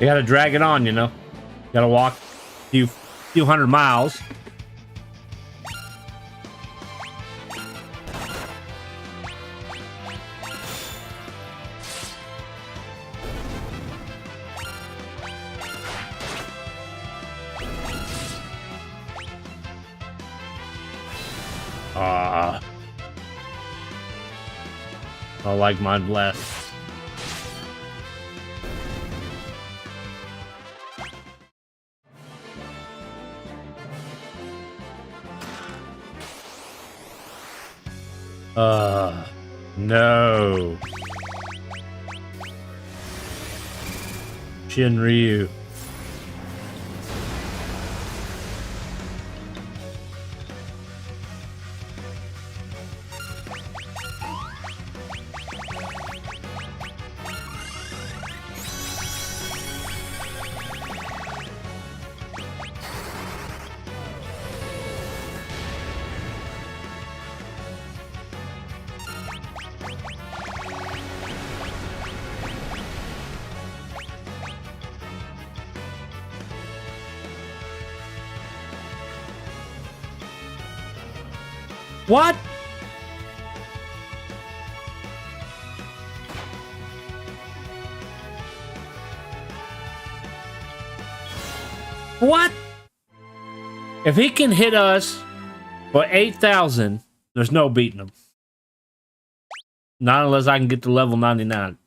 You gotta drag it on, you know. You gotta walk a few hundred miles. I like Mind Blast. No. Shinryu. What? What? If he can hit us for 8,000, there's no beating him. Not unless I can get to level 99.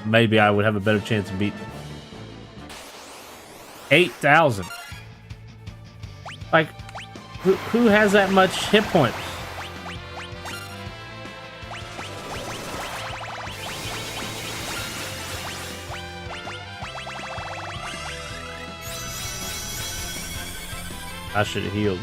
Maybe I would have a better chance of beating him. 8,000. Like, who has that much hit points? I should have healed.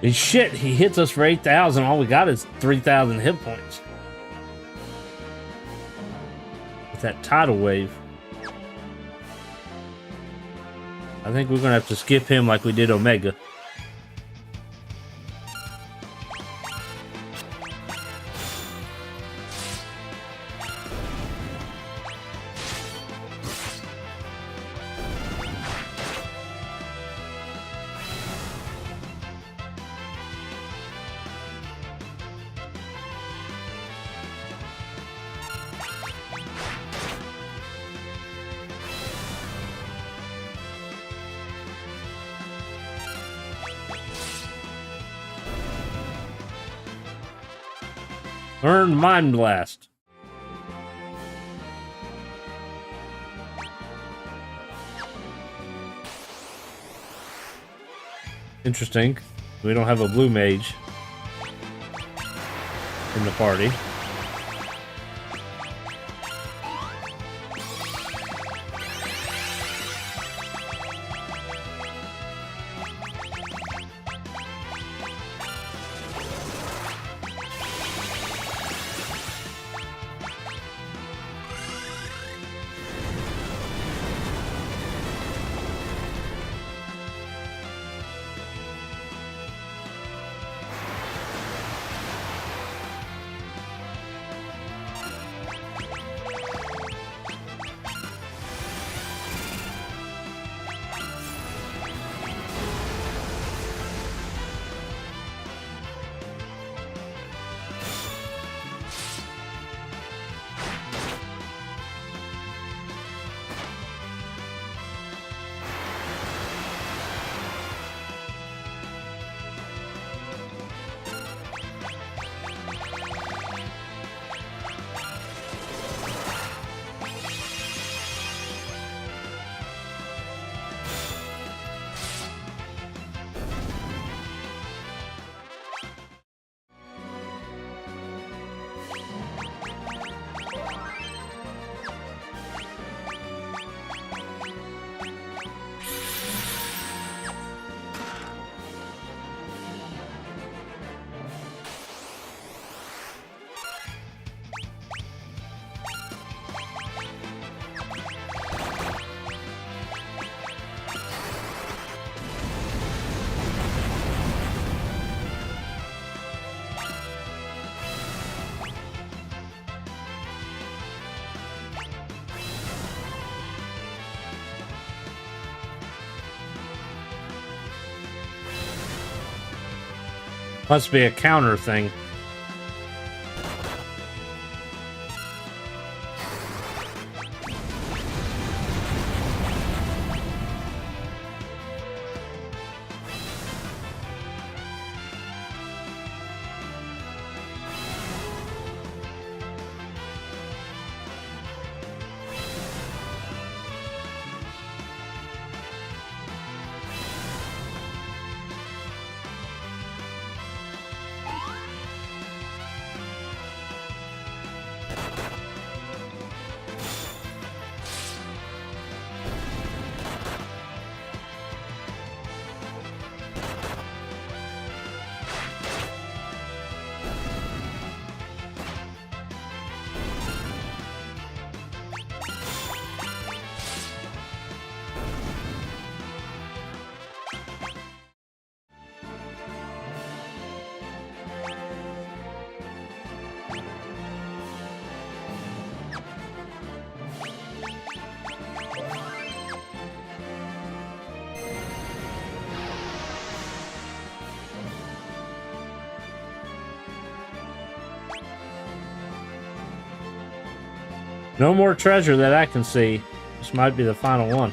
And shit, he hits us for 8,000. All we got is 3,000 hit points. With that tidal wave. I think we're gonna have to skip him like we did Omega. Learn Mind Blast. Interesting. We don't have a blue mage in the party. Must be a counter thing. No more treasure that I can see. This might be the final one.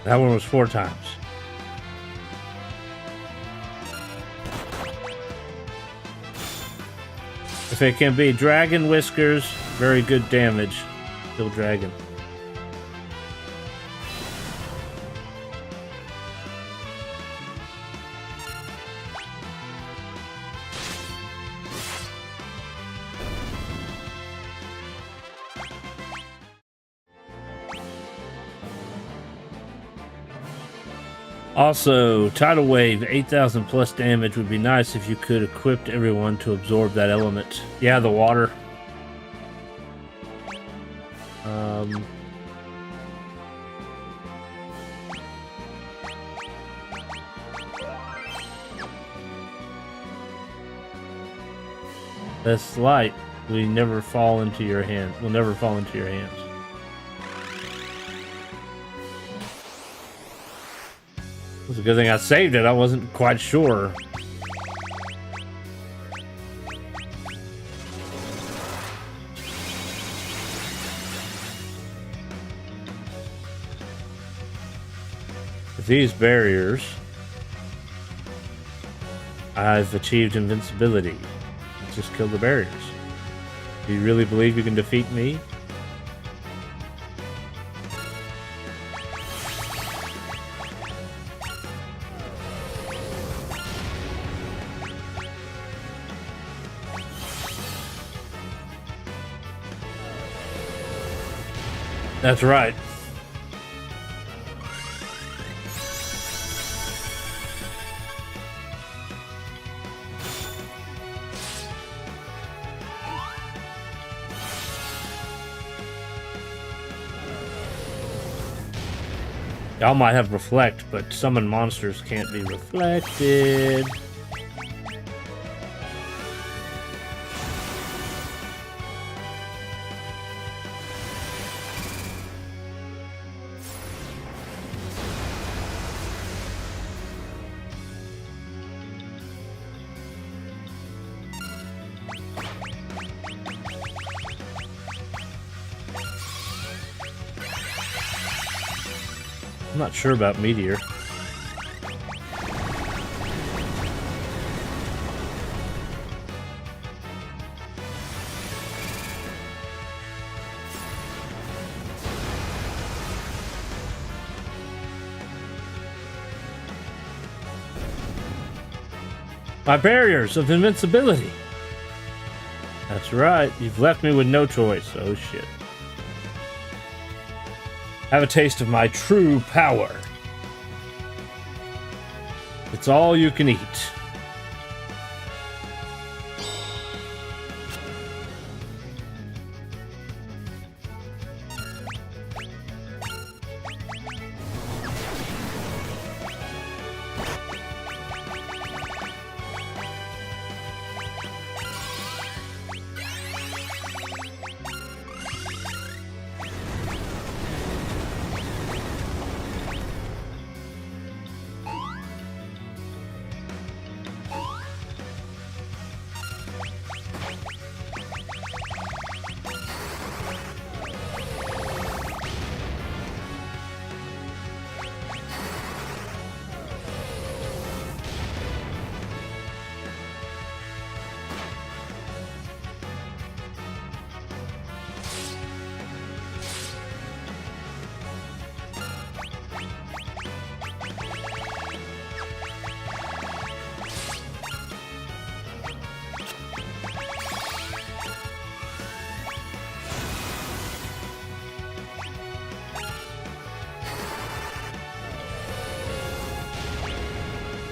That one was 4 times. If it can be dragon whiskers, very good damage. Kill dragon. Also, tidal wave, 8,000 plus damage. Would be nice if you could equip everyone to absorb that element. Yeah, the water. That's light. We never fall into your hand. Will never fall into your hands. It's a good thing I saved it. I wasn't quite sure. With these barriers, I've achieved invincibility. Let's just kill the barriers. Do you really believe you can defeat me? That's right. Y'all might have reflect, but summon monsters can't be reflected. I'm not sure about Meteor. My barriers of invincibility. That's right, you've left me with no choice. Oh shit. Have a taste of my true power. It's all you can eat.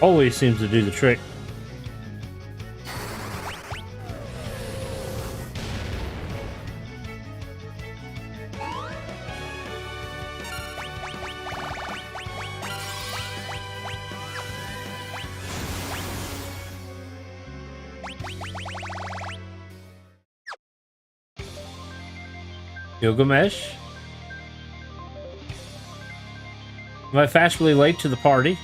Always seems to do the trick. Gilgamesh? Am I fashionably late to the party?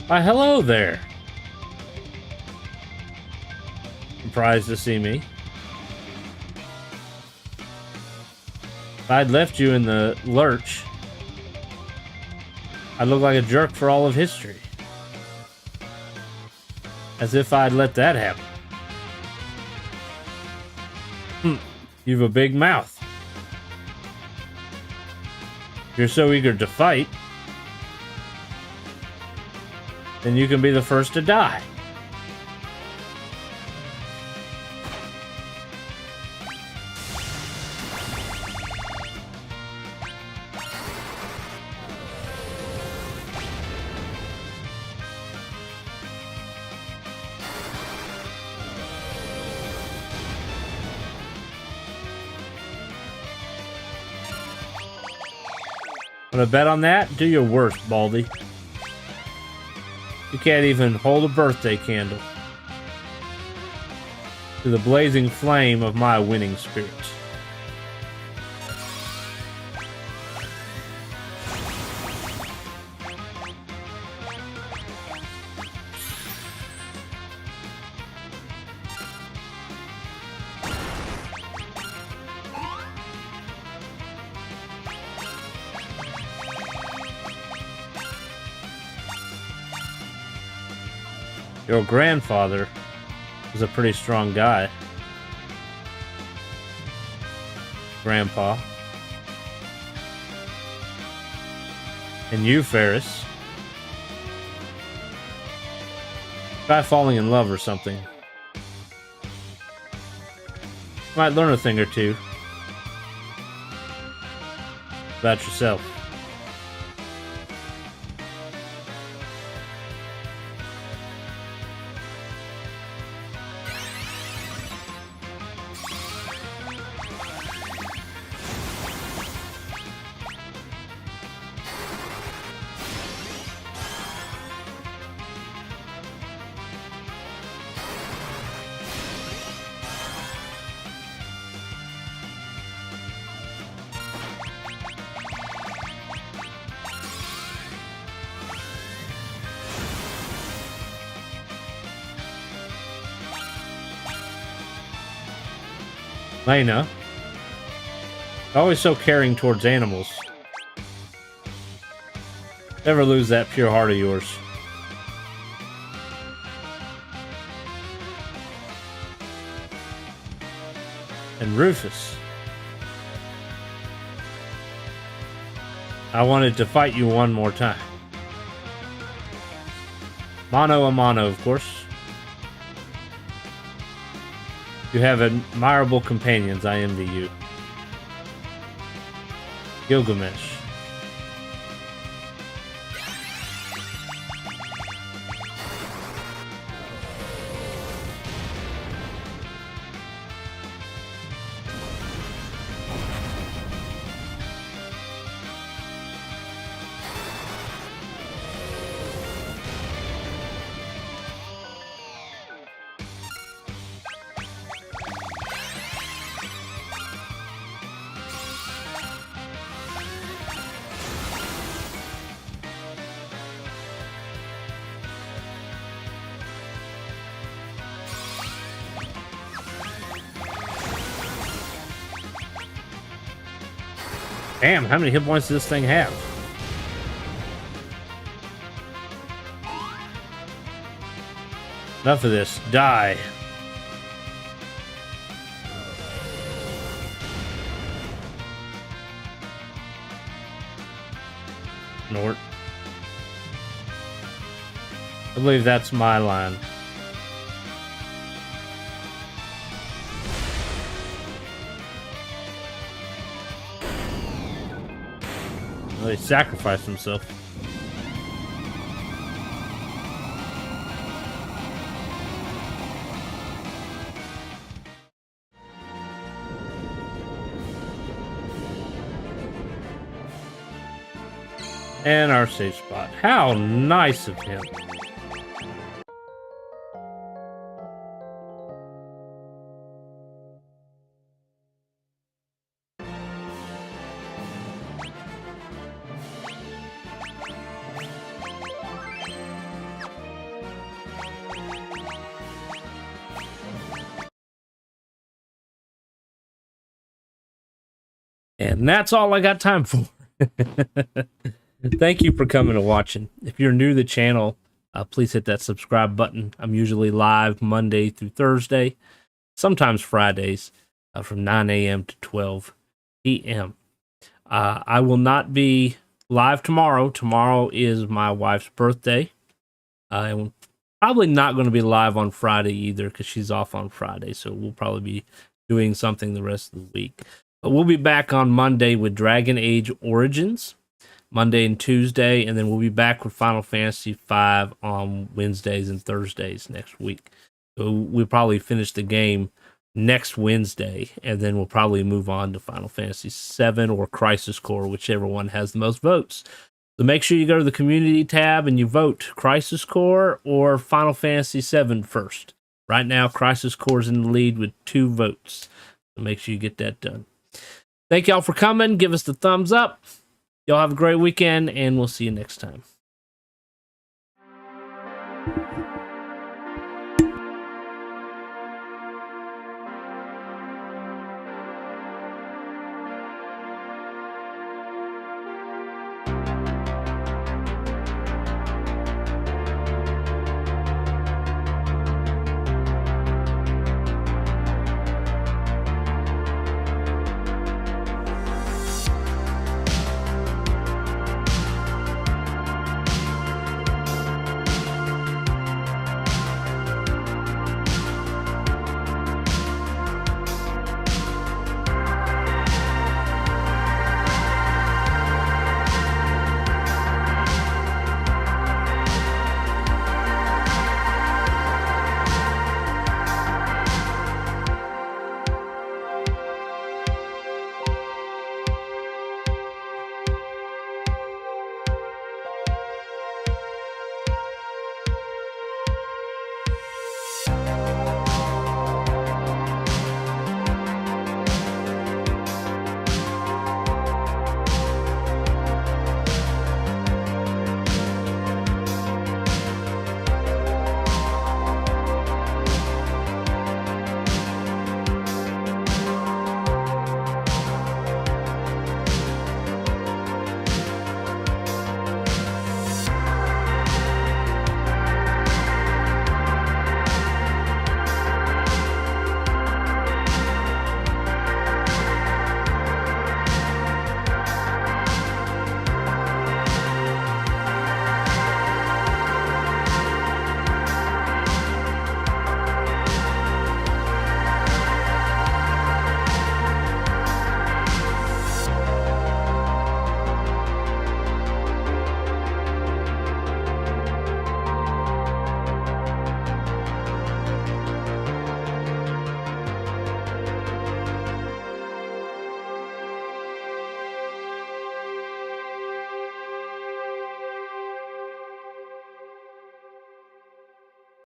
Why, hello there. Surprised to see me. If I'd left you in the lurch, I'd look like a jerk for all of history. As if I'd let that happen. You've a big mouth. You're so eager to fight, then you can be the first to die. Wanna bet on that? Do your worst, Baldy. You can't even hold a birthday candle to the blazing flame of my winning spirit. Your grandfather was a pretty strong guy. Grandpa. And you, Faris. Try falling in love or something. Might learn a thing or two about yourself. Lenna. Always so caring towards animals. Never lose that pure heart of yours. And Rufus. I wanted to fight you one more time. Mano a mano, of course. You have admirable companions, I envy you. Gilgamesh. Damn, how many hit points does this thing have? Enough of this. Die. Nort. I believe that's my line. Well, he sacrificed himself. And our safe spot. How nice of him. And that's all I got time for. Thank you for coming and watching. If you're new to the channel, please hit that subscribe button. I'm usually live Monday through Thursday, sometimes Fridays, from 9 a.m. to 12 p.m. I will not be live tomorrow. Tomorrow is my wife's birthday. I'm probably not going to be live on Friday either because she's off on Friday. So we'll probably be doing something the rest of the week. But we'll be back on Monday with Dragon Age Origins. Monday and Tuesday, and then we'll be back with Final Fantasy V on Wednesdays and Thursdays next week. So we'll probably finish the game next Wednesday, and then we'll probably move on to Final Fantasy VII or Crisis Core, whichever one has the most votes. So make sure you go to the community tab and you vote Crisis Core or Final Fantasy VII first. Right now, Crisis Core is in the lead with 2 votes. So make sure you get that done. Thank y'all for coming. Give us the thumbs up. Y'all have a great weekend, and we'll see you next time.